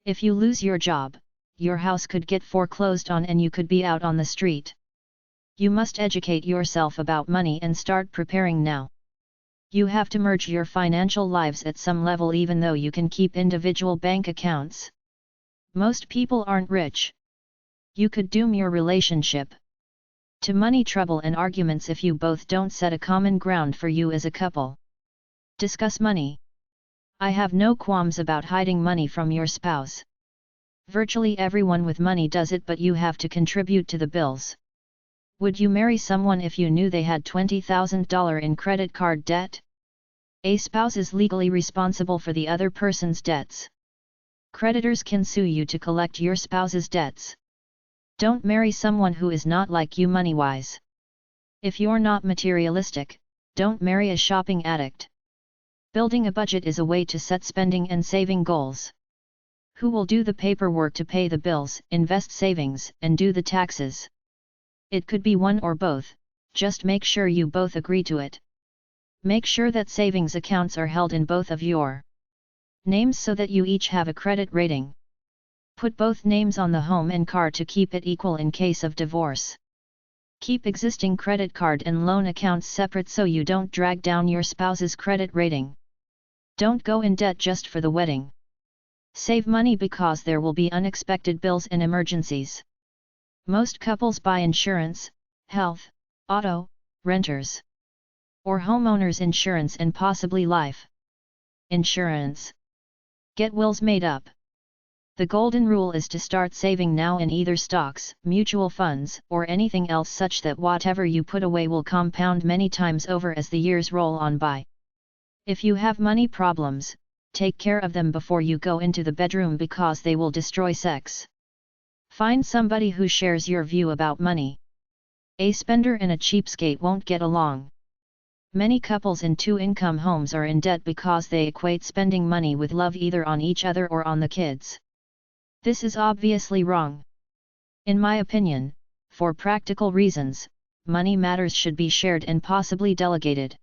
If you lose your job, your house could get foreclosed on and you could be out on the street. You must educate yourself about money and start preparing now. You have to merge your financial lives at some level even though you can keep individual bank accounts. Most people aren't rich. You could doom your relationship to money trouble and arguments if you both don't set a common ground for you as a couple. Discuss money. I have no qualms about hiding money from your spouse. Virtually everyone with money does it, but you have to contribute to the bills. Would you marry someone if you knew they had $20,000 in credit card debt? A spouse is legally responsible for the other person's debts. Creditors can sue you to collect your spouse's debts. Don't marry someone who is not like you money-wise. If you're not materialistic, don't marry a shopping addict. Building a budget is a way to set spending and saving goals. Who will do the paperwork to pay the bills, invest savings, and do the taxes? It could be one or both, just make sure you both agree to it. Make sure that savings accounts are held in both of your names so that you each have a credit rating. Put both names on the home and car to keep it equal in case of divorce. Keep existing credit card and loan accounts separate so you don't drag down your spouse's credit rating. Don't go in debt just for the wedding. Save money because there will be unexpected bills and emergencies. Most couples buy insurance, health, auto, renters, or homeowners insurance and possibly life insurance. Get wills made up. The golden rule is to start saving now in either stocks, mutual funds, or anything else such that whatever you put away will compound many times over as the years roll on by. If you have money problems, take care of them before you go into the bedroom because they will destroy sex. Find somebody who shares your view about money. A spender and a cheapskate won't get along. Many couples in two-income homes are in debt because they equate spending money with love either on each other or on the kids. This is obviously wrong. In my opinion, for practical reasons, money matters should be shared and possibly delegated.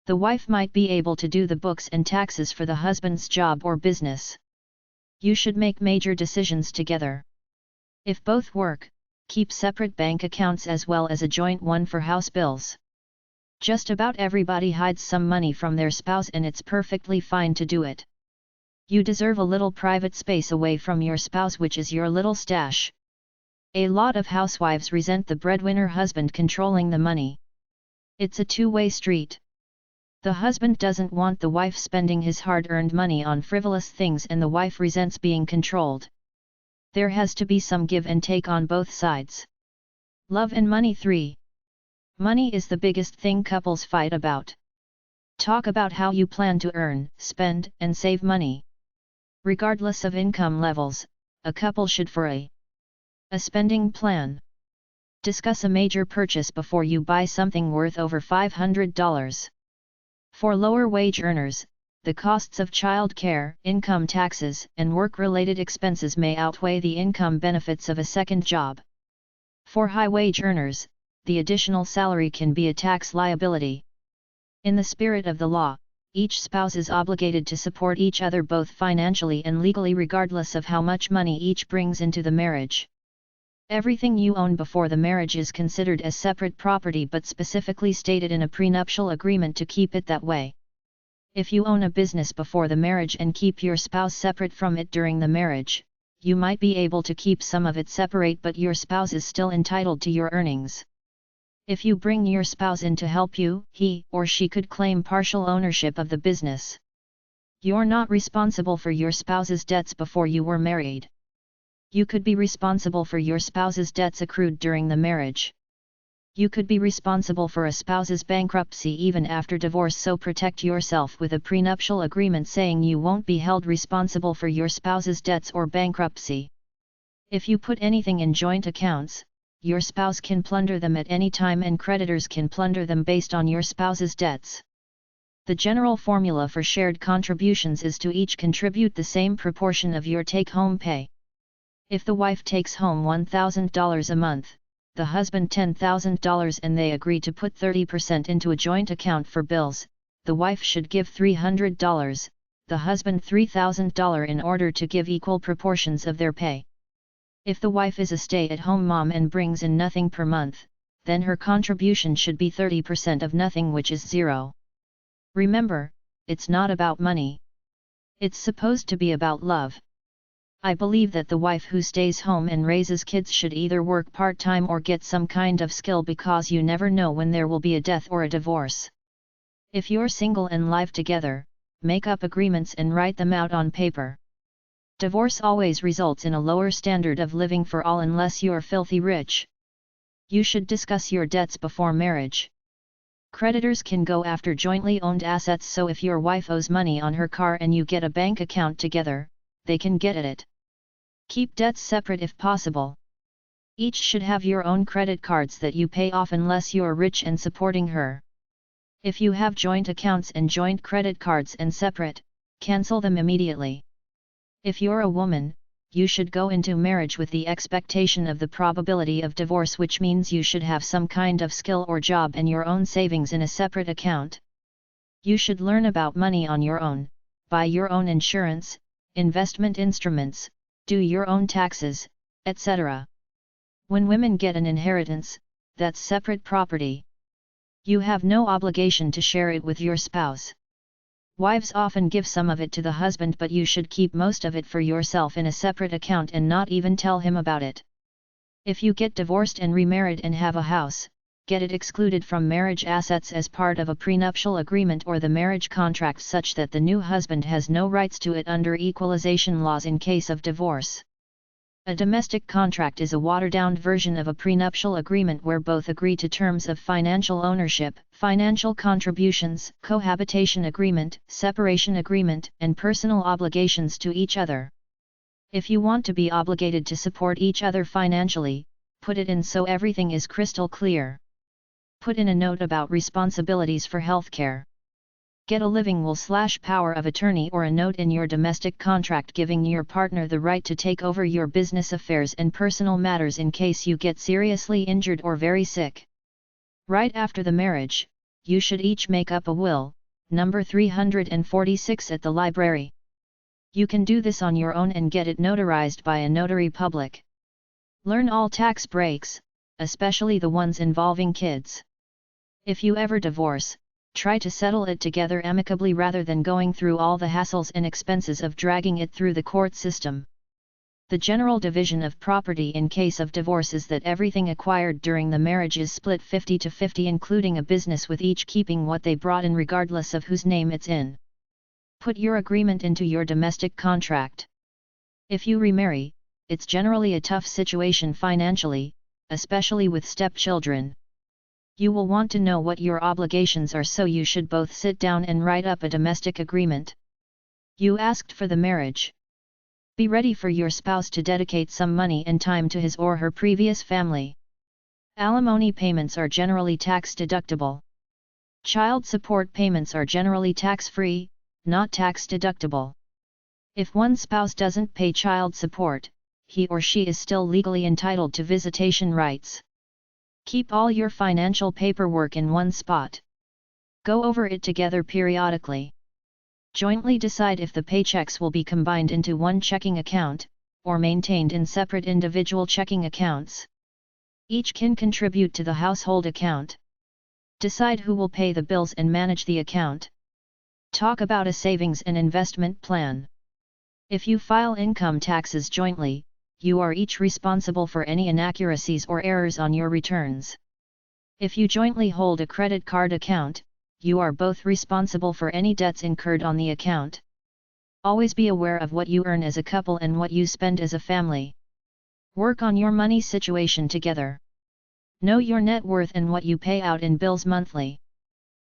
The wife might be able to do the books and taxes for the husband's job or business. You should make major decisions together. If both work, keep separate bank accounts as well as a joint one for house bills. Just about everybody hides some money from their spouse and it's perfectly fine to do it. You deserve a little private space away from your spouse, which is your little stash. A lot of housewives resent the breadwinner husband controlling the money. It's a two-way street. The husband doesn't want the wife spending his hard-earned money on frivolous things and the wife resents being controlled. There has to be some give and take on both sides. Love and money. 3. Money is the biggest thing couples fight about. Talk about how you plan to earn, spend, and save money. Regardless of income levels, a couple should follow a spending plan. Discuss a major purchase before you buy something worth over $500. For lower wage earners, the costs of child care, income taxes, and work-related expenses may outweigh the income benefits of a second job. For high-wage earners, the additional salary can be a tax liability. In the spirit of the law, each spouse is obligated to support each other both financially and legally regardless of how much money each brings into the marriage. Everything you own before the marriage is considered as separate property but specifically stated in a prenuptial agreement to keep it that way. If you own a business before the marriage and keep your spouse separate from it during the marriage, you might be able to keep some of it separate but your spouse is still entitled to your earnings. If you bring your spouse in to help you, he or she could claim partial ownership of the business. You're not responsible for your spouse's debts before you were married. You could be responsible for your spouse's debts accrued during the marriage. You could be responsible for a spouse's bankruptcy even after divorce, so protect yourself with a prenuptial agreement saying you won't be held responsible for your spouse's debts or bankruptcy. If you put anything in joint accounts, your spouse can plunder them at any time and creditors can plunder them based on your spouse's debts. The general formula for shared contributions is to each contribute the same proportion of your take-home pay. If the wife takes home $1,000 a month, the husband $10,000 and they agree to put 30% into a joint account for bills, the wife should give $300, the husband $3,000 in order to give equal proportions of their pay. If the wife is a stay-at-home mom and brings in nothing per month, then her contribution should be 30% of nothing, which is zero. Remember, it's not about money. It's supposed to be about love. I believe that the wife who stays home and raises kids should either work part-time or get some kind of skill, because you never know when there will be a death or a divorce. If you're single and live together, make up agreements and write them out on paper. Divorce always results in a lower standard of living for all unless you're filthy rich. You should discuss your debts before marriage. Creditors can go after jointly owned assets, so if your wife owes money on her car and you get a bank account together, they can get at it. Keep debts separate if possible. Each should have your own credit cards that you pay off unless you're rich and supporting her. If you have joint accounts and joint credit cards and separate, cancel them immediately. If you're a woman, you should go into marriage with the expectation of the probability of divorce, which means you should have some kind of skill or job and your own savings in a separate account. You should learn about money on your own, buy your own insurance, investment instruments, do your own taxes, etc. When women get an inheritance, that's separate property. You have no obligation to share it with your spouse. Wives often give some of it to the husband, but you should keep most of it for yourself in a separate account and not even tell him about it. If you get divorced and remarried and have a house, get it excluded from marriage assets as part of a prenuptial agreement or the marriage contract, such that the new husband has no rights to it under equalization laws in case of divorce. A domestic contract is a watered-down version of a prenuptial agreement where both agree to terms of financial ownership, financial contributions, cohabitation agreement, separation agreement, and personal obligations to each other. If you want to be obligated to support each other financially, put it in so everything is crystal clear. Put in a note about responsibilities for healthcare. Get a living will/power of attorney or a note in your domestic contract giving your partner the right to take over your business affairs and personal matters in case you get seriously injured or very sick. Right after the marriage, you should each make up a will, number 346 at the library. You can do this on your own and get it notarized by a notary public. Learn all tax breaks, especially the ones involving kids. If you ever divorce, try to settle it together amicably rather than going through all the hassles and expenses of dragging it through the court system. The general division of property in case of divorce is that everything acquired during the marriage is split 50-50, including a business, with each keeping what they brought in regardless of whose name it's in. Put your agreement into your domestic contract. If you remarry, it's generally a tough situation financially, especially with stepchildren. You will want to know what your obligations are, so you should both sit down and write up a domestic agreement. You asked for the marriage. Be ready for your spouse to dedicate some money and time to his or her previous family. Alimony payments are generally tax-deductible. Child support payments are generally tax-free, not tax-deductible. If one spouse doesn't pay child support, he or she is still legally entitled to visitation rights. Keep all your financial paperwork in one spot. Go over it together periodically. Jointly decide if the paychecks will be combined into one checking account, or maintained in separate individual checking accounts. Each can contribute to the household account. Decide who will pay the bills and manage the account. Talk about a savings and investment plan. If you file income taxes jointly, you are each responsible for any inaccuracies or errors on your returns. If you jointly hold a credit card account, you are both responsible for any debts incurred on the account. Always be aware of what you earn as a couple and what you spend as a family. Work on your money situation together. Know your net worth and what you pay out in bills monthly.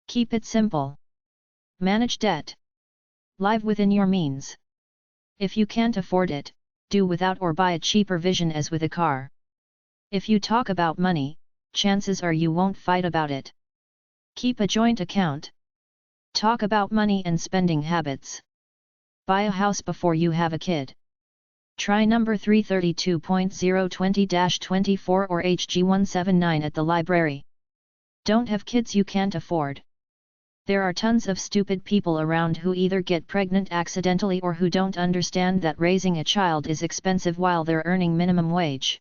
Keep it simple. Manage debt. Live within your means. If you can't afford it, do without or buy a cheaper version as with a car. If you talk about money, chances are you won't fight about it. Keep a joint account. Talk about money and spending habits. Buy a house before you have a kid. Try number 332.020-24 or HG179 at the library. Don't have kids you can't afford. There are tons of stupid people around who either get pregnant accidentally or who don't understand that raising a child is expensive while they're earning minimum wage.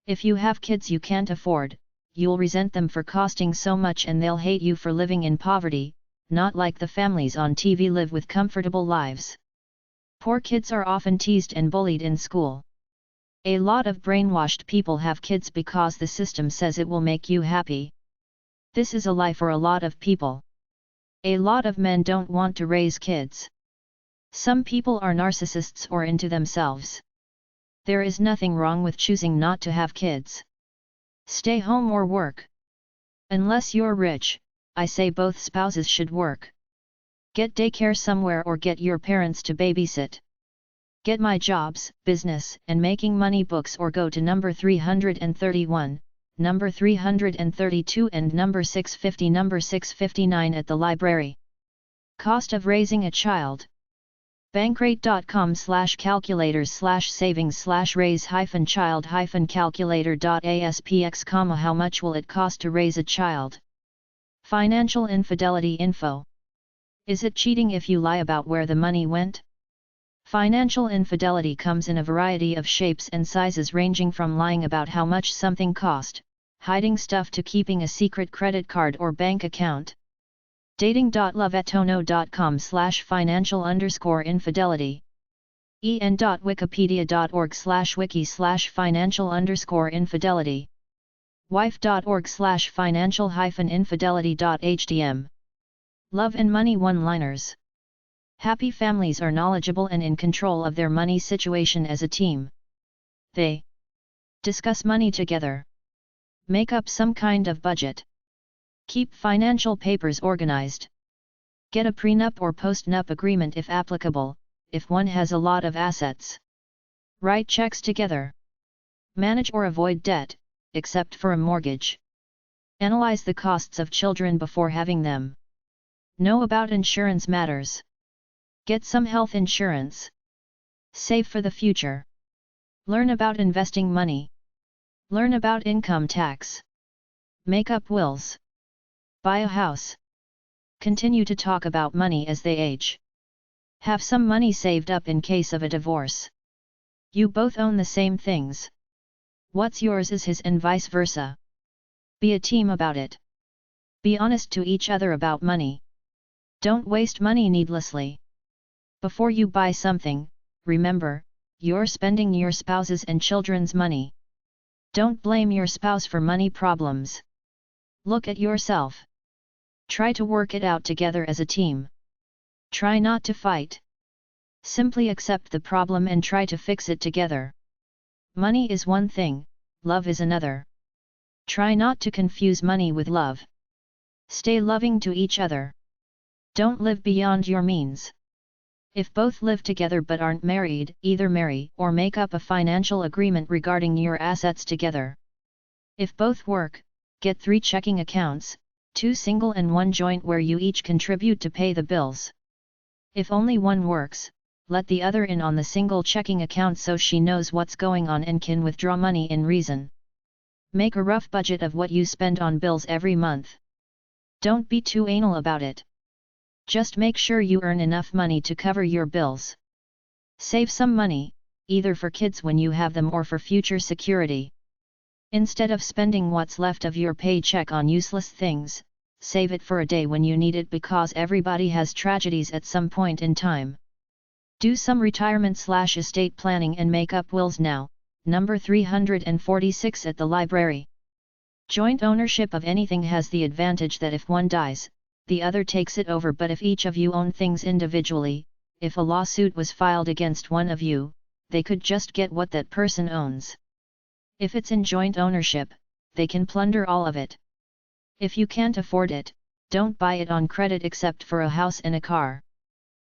If you have kids you can't afford, you'll resent them for costing so much and they'll hate you for living in poverty, not like the families on TV live with comfortable lives. Poor kids are often teased and bullied in school. A lot of brainwashed people have kids because the system says it will make you happy. This is a lie for a lot of people. A lot of men don't want to raise kids. Some people are narcissists or into themselves. There is nothing wrong with choosing not to have kids. Stay home or work. Unless you're rich, I say both spouses should work. Get daycare somewhere or get your parents to babysit. Get my jobs, business, and making money books or go to number 331, number 332 and number 650, number 659 at the library. Cost of raising a child. Bankrate.com/calculators/savings/raise-child-calculator.aspx, how much will it cost to raise a child? Financial infidelity info. Is it cheating if you lie about where the money went? Financial infidelity comes in a variety of shapes and sizes, ranging from lying about how much something cost, hiding stuff, to keeping a secret credit card or bank account. dating.loveatono.com/financial_infidelity. en.wikipedia.org/wiki/financial_infidelity. wife.org/financial-infidelity.htm. Love and money one-liners. Happy families are knowledgeable and in control of their money situation as a team. They discuss money together. Make up some kind of budget. Keep financial papers organized. Get a prenup or post-nup agreement if applicable, if one has a lot of assets. Write checks together. Manage or avoid debt, except for a mortgage. Analyze the costs of children before having them. Know about insurance matters. Get some health insurance. Save for the future. Learn about investing money. Learn about income tax. Make up wills. Buy a house. Continue to talk about money as they age. Have some money saved up in case of a divorce. You both own the same things. What's yours is his and vice versa. Be a team about it. Be honest to each other about money. Don't waste money needlessly. Before you buy something, remember, you're spending your spouse's and children's money. Don't blame your spouse for money problems. Look at yourself. Try to work it out together as a team. Try not to fight. Simply accept the problem and try to fix it together. Money is one thing, love is another. Try not to confuse money with love. Stay loving to each other. Don't live beyond your means. If both live together but aren't married, either marry or make up a financial agreement regarding your assets together. If both work, get 3 checking accounts, 2 single and 1 joint where you each contribute to pay the bills. If only one works, let the other in on the single checking account so she knows what's going on and can withdraw money in reason. Make a rough budget of what you spend on bills every month. Don't be too anal about it. Just make sure you earn enough money to cover your bills. Save some money, either for kids when you have them or for future security. Instead of spending what's left of your paycheck on useless things, save it for a day when you need it, because everybody has tragedies at some point in time. Do some retirement/estate planning and make up wills now. Number 346 at the library. Joint ownership of anything has the advantage that if one dies, the other takes it over, but if each of you own things individually, if a lawsuit was filed against one of you, they could just get what that person owns. If it's in joint ownership, they can plunder all of it. If you can't afford it, don't buy it on credit except for a house and a car.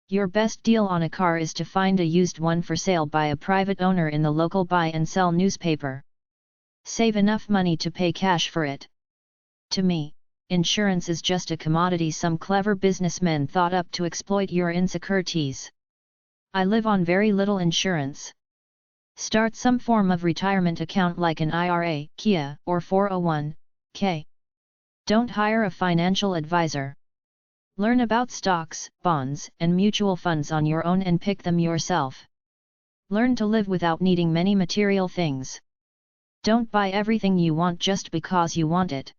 Your best deal on a car is to find a used one for sale by a private owner in the local buy and sell newspaper. Save enough money to pay cash for it. To me, insurance is just a commodity some clever businessmen thought up to exploit your insecurities. I live on very little insurance. Start some form of retirement account like an IRA, KIA, or 401k. Don't hire a financial advisor. Learn about stocks, bonds, and mutual funds on your own and pick them yourself. Learn to live without needing many material things. Don't buy everything you want just because you want it.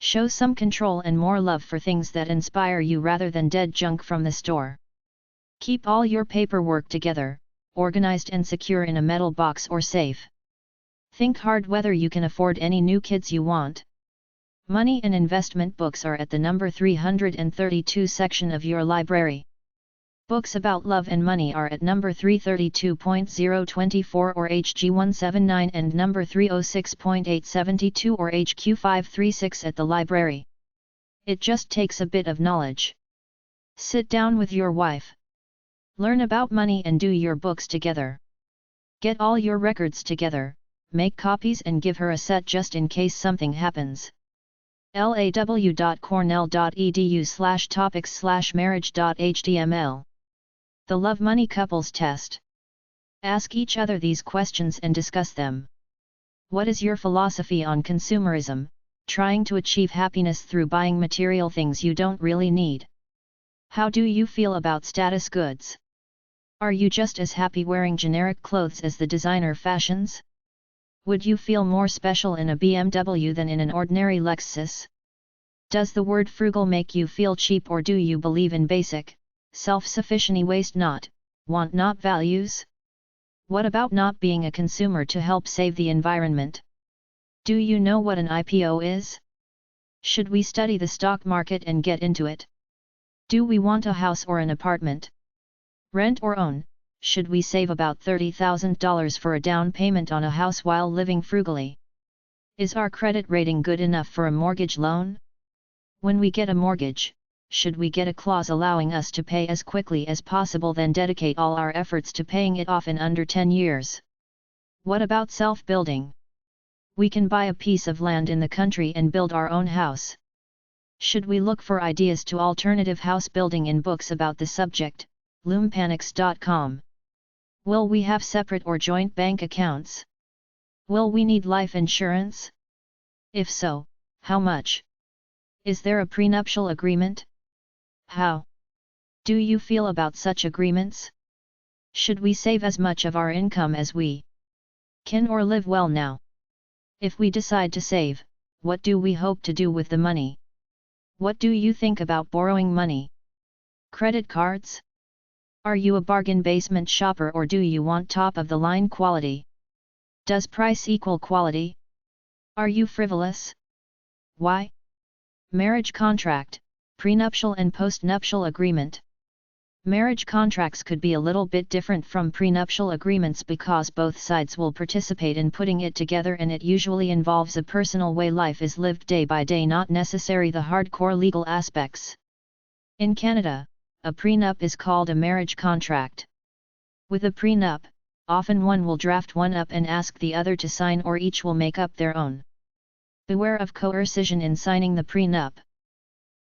Show some control and more love for things that inspire you rather than dead junk from the store. Keep all your paperwork together, organized and secure in a metal box or safe. Think hard whether you can afford any new kids you want. Money and investment books are at the number 332 section of your library. Books about love and money are at number 332.024 or HG179 and number 306.872 or HQ536 at the library. It just takes a bit of knowledge. Sit down with your wife. Learn about money and do your books together. Get all your records together, make copies and give her a set just in case something happens. law.cornell.edu/topics/marriage.html. The Love Money Couples Test. Ask each other these questions and discuss them. What is your philosophy on consumerism, trying to achieve happiness through buying material things you don't really need? How do you feel about status goods? Are you just as happy wearing generic clothes as the designer fashions? Would you feel more special in a BMW than in an ordinary Lexus? Does the word frugal make you feel cheap, or do you believe in basic, self-sufficient waste not, want not values? What about not being a consumer to help save the environment? Do you know what an IPO is? Should we study the stock market and get into it? Do we want a house or an apartment? Rent or own? Should we save about $30,000 for a down payment on a house while living frugally? Is our credit rating good enough for a mortgage loan? When we get a mortgage, should we get a clause allowing us to pay as quickly as possible, then dedicate all our efforts to paying it off in under 10 years? What about self-building? We can buy a piece of land in the country and build our own house. Should we look for ideas to alternative house building in books about the subject? Loompanics.com. Will we have separate or joint bank accounts? Will we need life insurance? If so, how much? Is there a prenuptial agreement? How do you feel about such agreements? Should we save as much of our income as we can or live well now? If we decide to save, what do we hope to do with the money? What do you think about borrowing money? Credit cards? Are you a bargain basement shopper, or do you want top-of-the-line quality? Does price equal quality? Are you frivolous? Why? Marriage contract, prenuptial and postnuptial agreement. Marriage contracts could be a little bit different from prenuptial agreements because both sides will participate in putting it together, and it usually involves a personal way life is lived day by day, not necessarily the hardcore legal aspects. In Canada, a prenup is called a marriage contract. With a prenup, often one will draft one up and ask the other to sign, or each will make up their own. Beware of coercion in signing the prenup.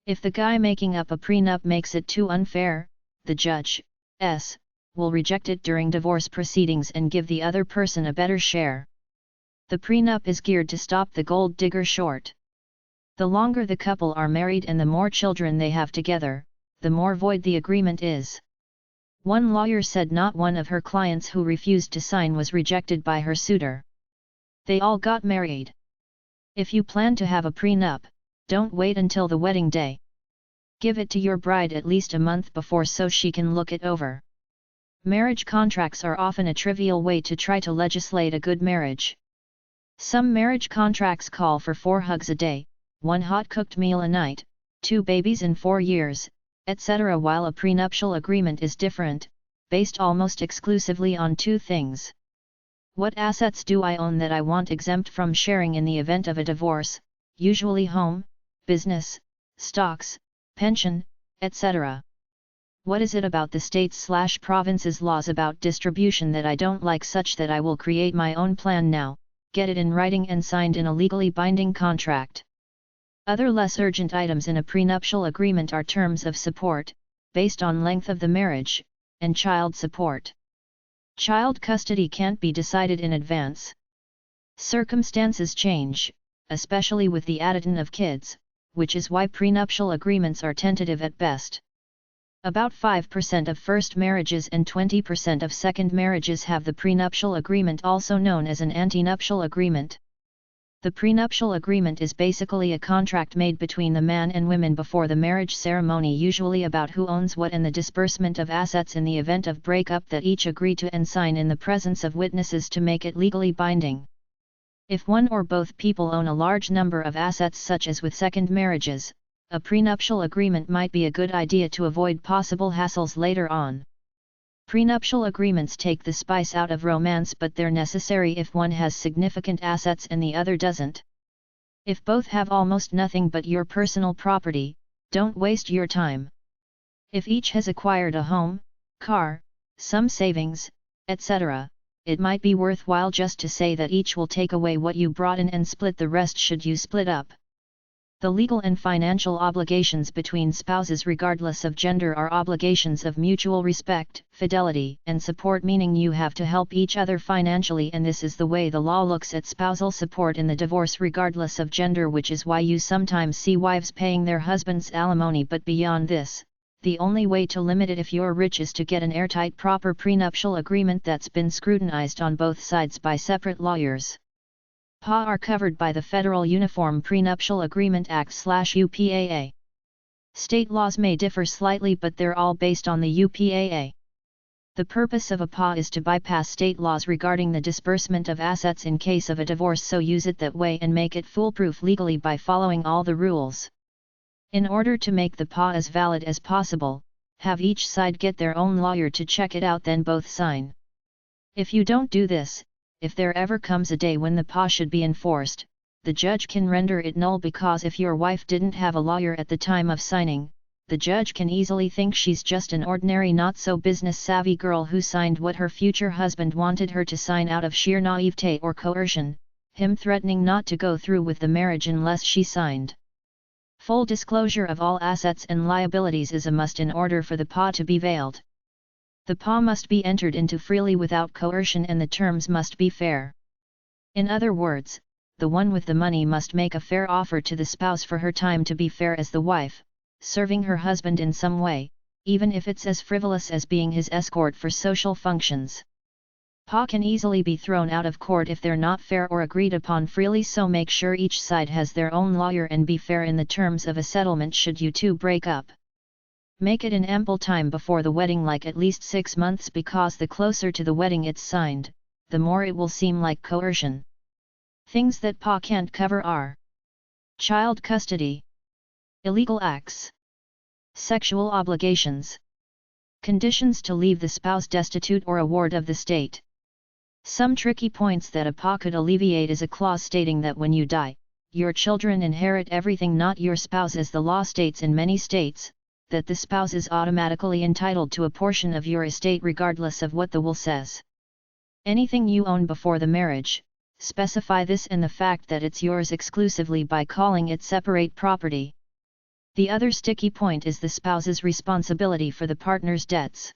If the guy making up a prenup makes it too unfair, the judge will reject it during divorce proceedings and give the other person a better share. The prenup is geared to stop the gold digger short. The longer the couple are married and the more children they have together, the more void the agreement is. One lawyer said not one of her clients who refused to sign was rejected by her suitor. They all got married. If you plan to have a prenup, don't wait until the wedding day. Give it to your bride at least a month before so she can look it over. Marriage contracts are often a trivial way to try to legislate a good marriage. Some marriage contracts call for 4 hugs a day, 1 hot-cooked meal a night, 2 babies in 4 years, etc., while a prenuptial agreement is different, based almost exclusively on 2 things. What assets do I own that I want exempt from sharing in the event of a divorce, usually home, business, stocks, pension, etc. What is it about the states/provinces' laws about distribution that I don't like, such that I will create my own plan now, get it in writing and signed in a legally binding contract? Other less urgent items in a prenuptial agreement are terms of support, based on length of the marriage, and child support. Child custody can't be decided in advance. Circumstances change, especially with the addition of kids, which is why prenuptial agreements are tentative at best. About 5% of first marriages and 20% of second marriages have the prenuptial agreement, also known as an antenuptial agreement. The prenuptial agreement is basically a contract made between the man and women before the marriage ceremony, usually about who owns what and the disbursement of assets in the event of breakup, that each agree to and sign in the presence of witnesses to make it legally binding. If one or both people own a large number of assets, such as with second marriages, a prenuptial agreement might be a good idea to avoid possible hassles later on. Prenuptial agreements take the spice out of romance, but they're necessary if one has significant assets and the other doesn't. If both have almost nothing but your personal property, don't waste your time. If each has acquired a home, car, some savings, etc., it might be worthwhile just to say that each will take away what you brought in and split the rest should you split up. The legal and financial obligations between spouses, regardless of gender, are obligations of mutual respect, fidelity, and support, meaning you have to help each other financially, and this is the way the law looks at spousal support in the divorce regardless of gender, which is why you sometimes see wives paying their husband's alimony. But beyond this, the only way to limit it if you're rich is to get an airtight, proper prenuptial agreement that's been scrutinized on both sides by separate lawyers. PA are covered by the Federal Uniform Prenuptial Agreement Act/UPAA. State laws may differ slightly, but they're all based on the UPAA. The purpose of a PA is to bypass state laws regarding the disbursement of assets in case of a divorce, so use it that way and make it foolproof legally by following all the rules. In order to make the PA as valid as possible, have each side get their own lawyer to check it out, then both sign. If you don't do this, if there ever comes a day when the PA should be enforced, the judge can render it null, because if your wife didn't have a lawyer at the time of signing, the judge can easily think she's just an ordinary, not-so-business-savvy girl who signed what her future husband wanted her to sign out of sheer naivete or coercion, him threatening not to go through with the marriage unless she signed. Full disclosure of all assets and liabilities is a must in order for the PA to be valid. The PA must be entered into freely without coercion, and the terms must be fair. In other words, the one with the money must make a fair offer to the spouse for her time to be fair as the wife, serving her husband in some way, even if it's as frivolous as being his escort for social functions. PA can easily be thrown out of court if they're not fair or agreed upon freely, so make sure each side has their own lawyer and be fair in the terms of a settlement should you two break up. Make it in ample time before the wedding, like at least 6 months, because the closer to the wedding it's signed, the more it will seem like coercion. Things that PA can't cover are child custody, illegal acts, sexual obligations, conditions to leave the spouse destitute or a ward of the state. Some tricky points that a PA could alleviate is a clause stating that when you die, your children inherit everything, not your spouse, as the law states in many states, that the spouse is automatically entitled to a portion of your estate regardless of what the will says. Anything you own before the marriage, specify this and the fact that it's yours exclusively by calling it separate property. The other sticky point is the spouse's responsibility for the partner's debts.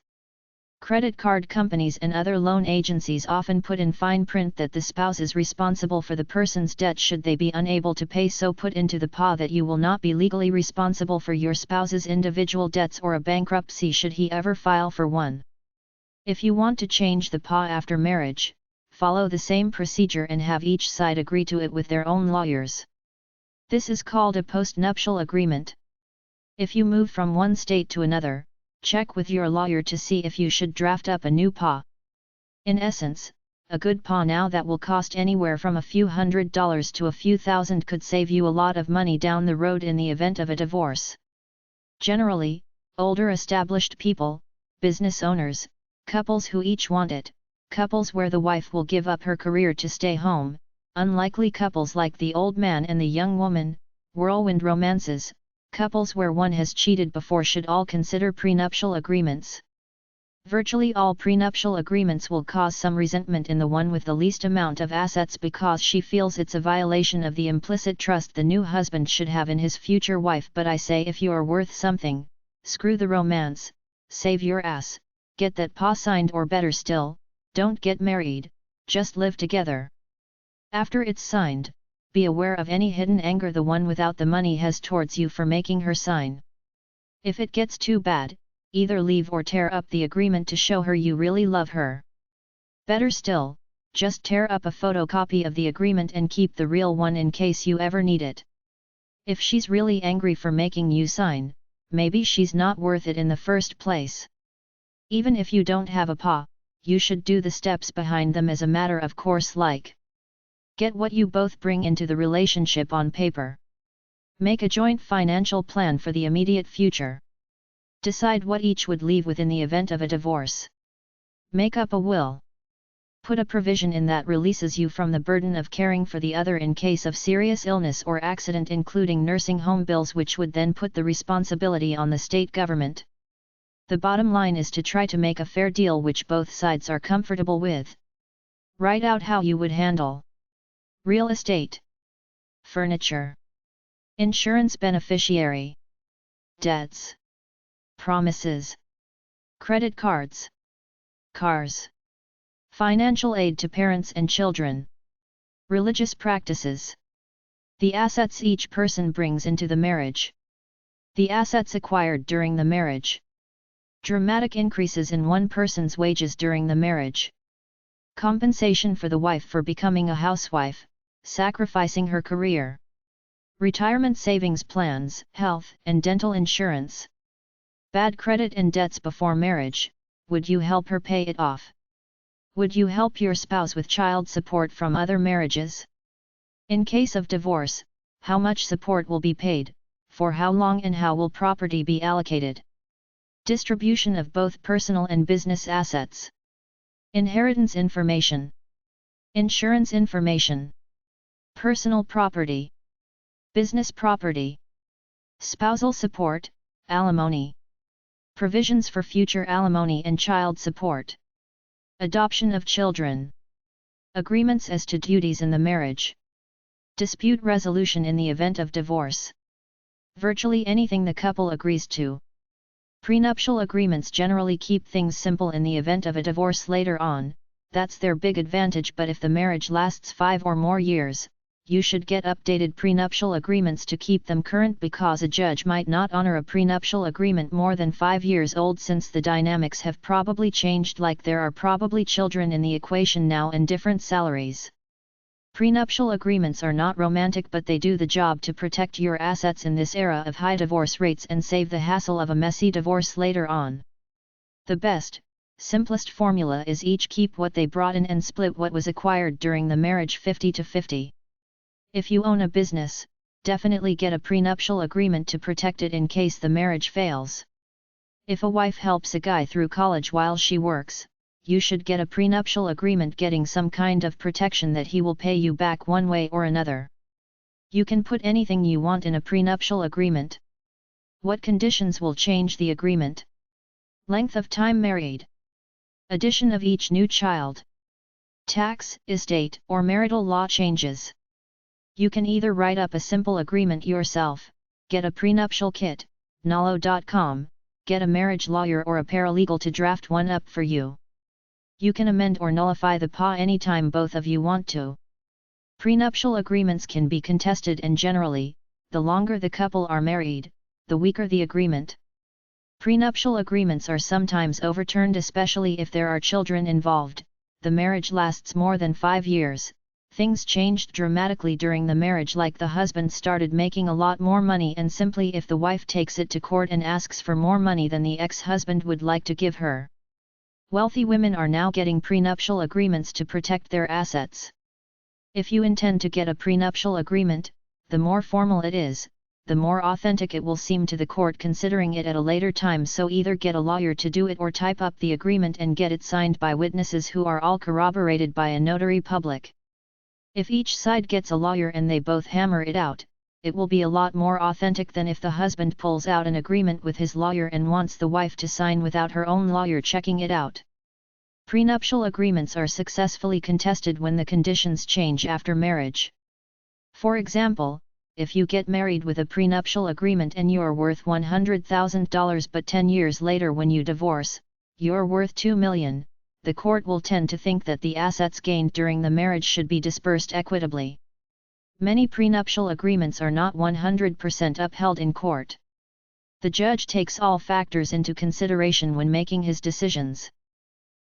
Credit card companies and other loan agencies often put in fine print that the spouse is responsible for the person's debt should they be unable to pay, so put into the PA that you will not be legally responsible for your spouse's individual debts or a bankruptcy should he ever file for one. If you want to change the PA after marriage, follow the same procedure and have each side agree to it with their own lawyers. This is called a postnuptial agreement. If you move from one state to another, check with your lawyer to see if you should draft up a new PA. In essence, a good PA now that will cost anywhere from a few $100s to a few thousand could save you a lot of money down the road in the event of a divorce. Generally, older established people, business owners, couples who each want it, couples where the wife will give up her career to stay home, unlikely couples like the old man and the young woman, whirlwind romances, couples where one has cheated before should all consider prenuptial agreements. Virtually all prenuptial agreements will cause some resentment in the one with the least amount of assets because she feels it's a violation of the implicit trust the new husband should have in his future wife. But I say, if you are worth something, screw the romance, save your ass, get that PA signed, or better still, don't get married, just live together. After it's signed, be aware of any hidden anger the one without the money has towards you for making her sign. If it gets too bad, either leave or tear up the agreement to show her you really love her. Better still, just tear up a photocopy of the agreement and keep the real one in case you ever need it. If she's really angry for making you sign, maybe she's not worth it in the first place. Even if you don't have a PA, you should do the steps behind them as a matter of course, like get what you both bring into the relationship on paper. Make a joint financial plan for the immediate future. Decide what each would leave within the event of a divorce. Make up a will. Put a provision in that releases you from the burden of caring for the other in case of serious illness or accident, including nursing home bills, which would then put the responsibility on the state government. The bottom line is to try to make a fair deal which both sides are comfortable with. Write out how you would handle real estate, furniture, insurance beneficiary, debts, promises, credit cards, cars, financial aid to parents and children, religious practices, the assets each person brings into the marriage, the assets acquired during the marriage, dramatic increases in one person's wages during the marriage, compensation for the wife for becoming a housewife, sacrificing her career, retirement savings plans, health and dental insurance, bad credit and debts before marriage, would you help her pay it off? Would you help your spouse with child support from other marriages? In case of divorce, how much support will be paid, for how long, and how will property be allocated? Distribution of both personal and business assets. Inheritance information. Insurance information. Personal property. Business property. Spousal support, alimony. Provisions for future alimony and child support. Adoption of children. Agreements as to duties in the marriage. Dispute resolution in the event of divorce. Virtually anything the couple agrees to. Prenuptial agreements generally keep things simple in the event of a divorce later on, that's their big advantage, but if the marriage lasts 5 or more years, you should get updated prenuptial agreements to keep them current, because a judge might not honor a prenuptial agreement more than 5 years old, since the dynamics have probably changed, like there are probably children in the equation now and different salaries. Prenuptial agreements are not romantic, but they do the job to protect your assets in this era of high divorce rates and save the hassle of a messy divorce later on. The best, simplest formula is each keep what they brought in and split what was acquired during the marriage 50-50. If you own a business, definitely get a prenuptial agreement to protect it in case the marriage fails. If a wife helps a guy through college while she works, you should get a prenuptial agreement getting some kind of protection that he will pay you back one way or another. You can put anything you want in a prenuptial agreement. What conditions will change the agreement? Length of time married. Addition of each new child. Tax, estate, or marital law changes. You can either write up a simple agreement yourself, get a prenuptial kit, nalo.com, get a marriage lawyer or a paralegal to draft one up for you. You can amend or nullify the PA anytime both of you want to. Prenuptial agreements can be contested, and generally, the longer the couple are married, the weaker the agreement. Prenuptial agreements are sometimes overturned, especially if there are children involved. The marriage lasts more than 5 years. Things changed dramatically during the marriage, like the husband started making a lot more money, and simply if the wife takes it to court and asks for more money than the ex-husband would like to give her. Wealthy women are now getting prenuptial agreements to protect their assets. If you intend to get a prenuptial agreement, the more formal it is, the more authentic it will seem to the court considering it at a later time, so either get a lawyer to do it or type up the agreement and get it signed by witnesses who are all corroborated by a notary public. If each side gets a lawyer and they both hammer it out, it will be a lot more authentic than if the husband pulls out an agreement with his lawyer and wants the wife to sign without her own lawyer checking it out. Prenuptial agreements are successfully contested when the conditions change after marriage. For example, if you get married with a prenuptial agreement and you're worth $100,000, but 10 years later when you divorce, you're worth $2 million. The court will tend to think that the assets gained during the marriage should be dispersed equitably. Many prenuptial agreements are not 100% upheld in court. The judge takes all factors into consideration when making his decisions.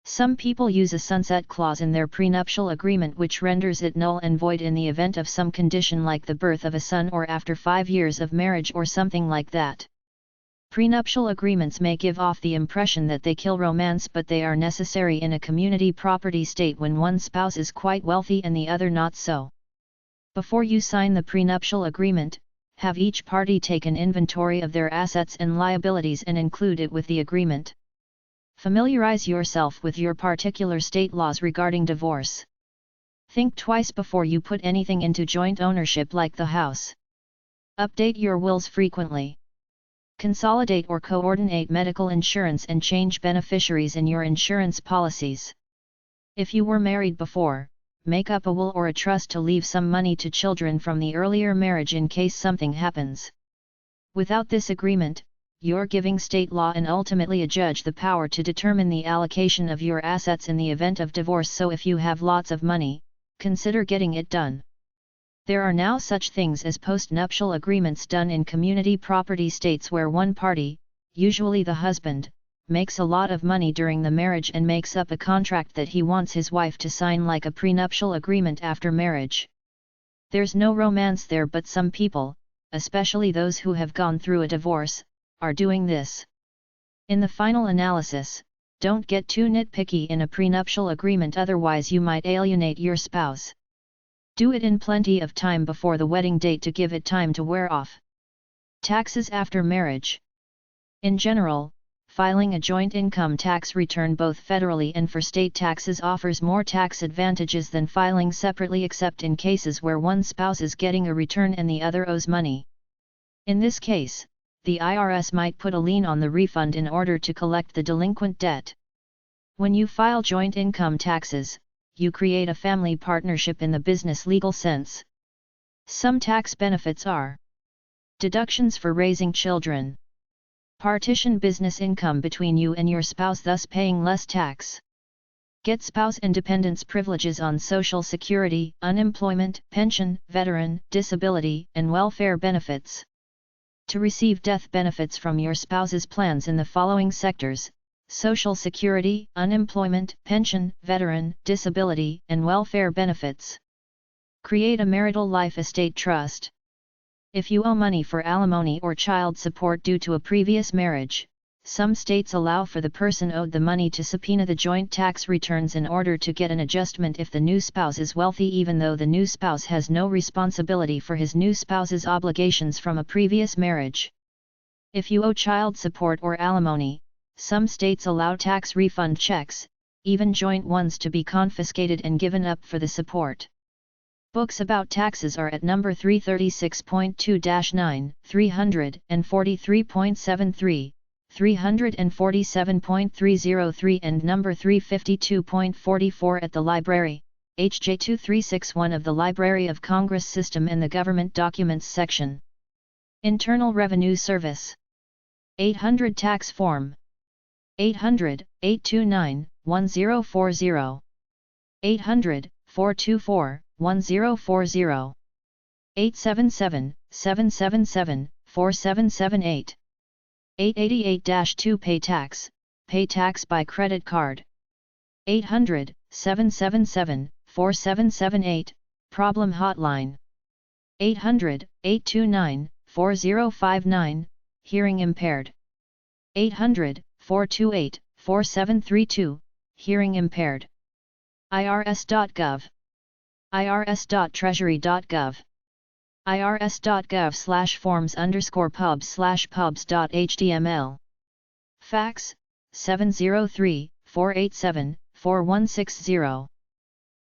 Some people use a sunset clause in their prenuptial agreement which renders it null and void in the event of some condition like the birth of a son or after 5 years of marriage or something like that. Prenuptial agreements may give off the impression that they kill romance, but they are necessary in a community property state when one spouse is quite wealthy and the other not so. Before you sign the prenuptial agreement, have each party take an inventory of their assets and liabilities and include it with the agreement. Familiarize yourself with your particular state laws regarding divorce. Think twice before you put anything into joint ownership like the house. Update your wills frequently. Consolidate or coordinate medical insurance and change beneficiaries in your insurance policies. If you were married before, make up a will or a trust to leave some money to children from the earlier marriage in case something happens. Without this agreement, you're giving state law and ultimately a judge the power to determine the allocation of your assets in the event of divorce. So if you have lots of money, consider getting it done. There are now such things as post-nuptial agreements done in community property states where one party, usually the husband, makes a lot of money during the marriage and makes up a contract that he wants his wife to sign like a prenuptial agreement after marriage. There's no romance there, but some people, especially those who have gone through a divorce, are doing this. In the final analysis, don't get too nitpicky in a prenuptial agreement, otherwise you might alienate your spouse. Do it in plenty of time before the wedding date to give it time to wear off. Taxes after marriage. In general, filing a joint income tax return both federally and for state taxes offers more tax advantages than filing separately, except in cases where one spouse is getting a return and the other owes money. In this case, the IRS might put a lien on the refund in order to collect the delinquent debt. When you file joint income taxes, you create a family partnership in the business legal sense. Some tax benefits are: deductions for raising children. Partition business income between you and your spouse, thus paying less tax. Get spouse independence privileges on Social Security, unemployment, pension, veteran, disability, and welfare benefits. To receive death benefits from your spouse's plans in the following sectors: Social Security, unemployment, pension, veteran, disability, and welfare benefits. Create a marital life estate trust. If you owe money for alimony or child support due to a previous marriage, some states allow for the person owed the money to subpoena the joint tax returns in order to get an adjustment if the new spouse is wealthy, even though the new spouse has no responsibility for his new spouse's obligations from a previous marriage. If you owe child support or alimony, some states allow tax refund checks, even joint ones, to be confiscated and given up for the support. Books about taxes are at number 336.2-9, 343.73, 347.303 and number 352.44 at the library, HJ 2361 of the Library of Congress System and the Government Documents section. Internal Revenue Service. 800 Tax Form. 800-829-1040. 800-424-1040. 877-777-4778. 888-2 Pay tax by credit card. 800-777-4778, Problem Hotline. 800-829-4059, Hearing Impaired. 800-428-4732, Hearing Impaired. irs.gov. irs.treasury.gov. irs.gov/forms_pubs/pubs.html. Fax, 703-487-4160.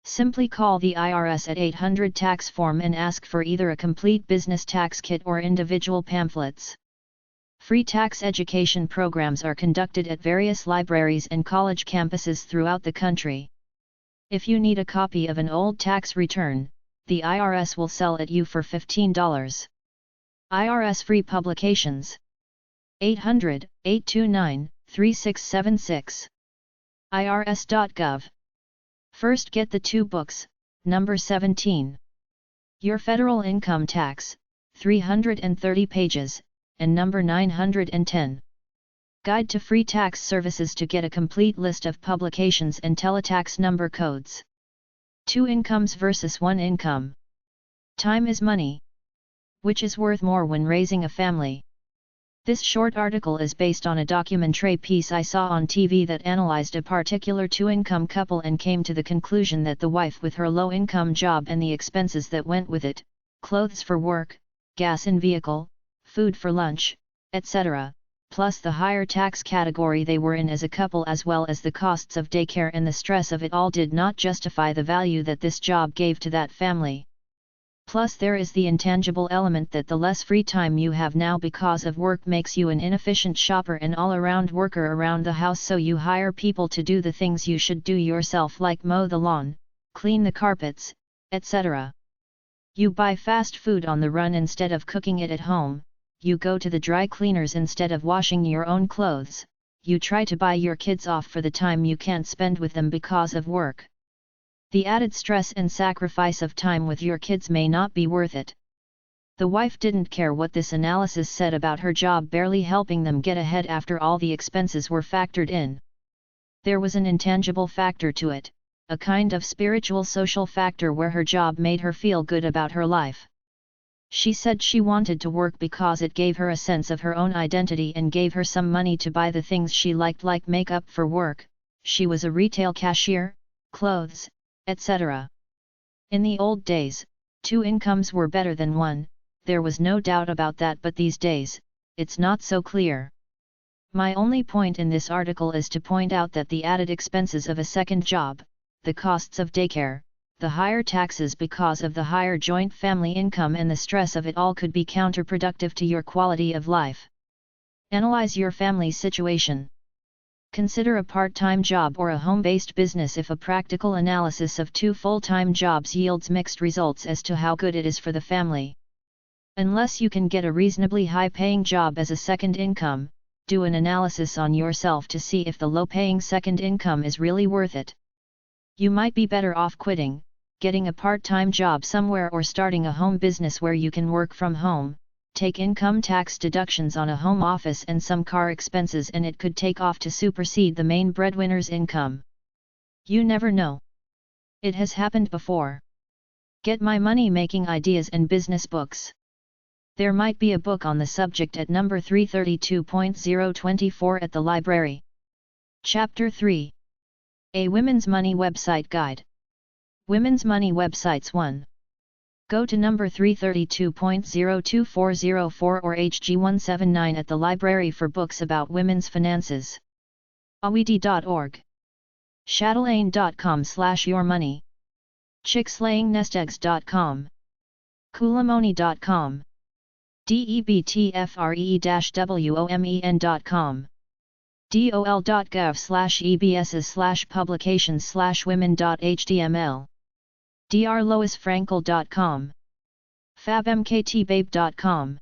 Simply call the IRS at 800 Tax Form and ask for either a complete business tax kit or individual pamphlets. Free tax education programs are conducted at various libraries and college campuses throughout the country. If you need a copy of an old tax return, the IRS will sell it you for $15. IRS free publications. 800-829-3676. irs.gov. First get the 2 books, number 17. Your Federal Income Tax, 330 pages, and number 910. Guide to Free Tax Services to get a complete list of publications and teletax number codes. 2 incomes versus 1 income. Time is money. Which is worth more when raising a family? This short article is based on a documentary piece I saw on TV that analyzed a particular 2-income couple and came to the conclusion that the wife with her low-income job and the expenses that went with it, clothes for work, gas in vehicle, food for lunch, etc., plus the higher tax category they were in as a couple as well as the costs of daycare and the stress of it all did not justify the value that this job gave to that family. Plus there is the intangible element that the less free time you have now because of work makes you an inefficient shopper and all-around worker around the house, so you hire people to do the things you should do yourself like mow the lawn, clean the carpets, etc. You buy fast food on the run instead of cooking it at home, you go to the dry cleaners instead of washing your own clothes, you try to buy your kids off for the time you can't spend with them because of work. The added stress and sacrifice of time with your kids may not be worth it. The wife didn't care what this analysis said about her job barely helping them get ahead after all the expenses were factored in. There was an intangible factor to it, a kind of spiritual social factor where her job made her feel good about her life. She said she wanted to work because it gave her a sense of her own identity and gave her some money to buy the things she liked like makeup for work. She was a retail cashier, clothes, etc. In the old days, 2 incomes were better than 1, there was no doubt about that, but these days, it's not so clear. My only point in this article is to point out that the added expenses of a second job, the costs of daycare, the higher taxes because of the higher joint family income and the stress of it all could be counterproductive to your quality of life. Analyze your family's situation. Consider a part-time job or a home-based business if a practical analysis of 2 full-time jobs yields mixed results as to how good it is for the family. Unless you can get a reasonably high-paying job as a second income, do an analysis on yourself to see if the low-paying second income is really worth it. You might be better off quitting, getting a part-time job somewhere or starting a home business where you can work from home, take income tax deductions on a home office and some car expenses, and it could take off to supersede the main breadwinner's income. You never know. It has happened before. Get my money-making ideas and business books. There might be a book on the subject at number 332.024 at the library. Chapter 3. A Women's Money Website Guide. Women's Money Websites 1. Go to number 332.02404 or HG179 at the library for books about women's finances. awd.org. Chatelaine.com/yourmoney. Chickslayingnesteggs.com. Kulamoni.com. debtfree-women.com. dol.gov/ebss/publications/women.html. drloisfrankel.com. fabmktbabe.com.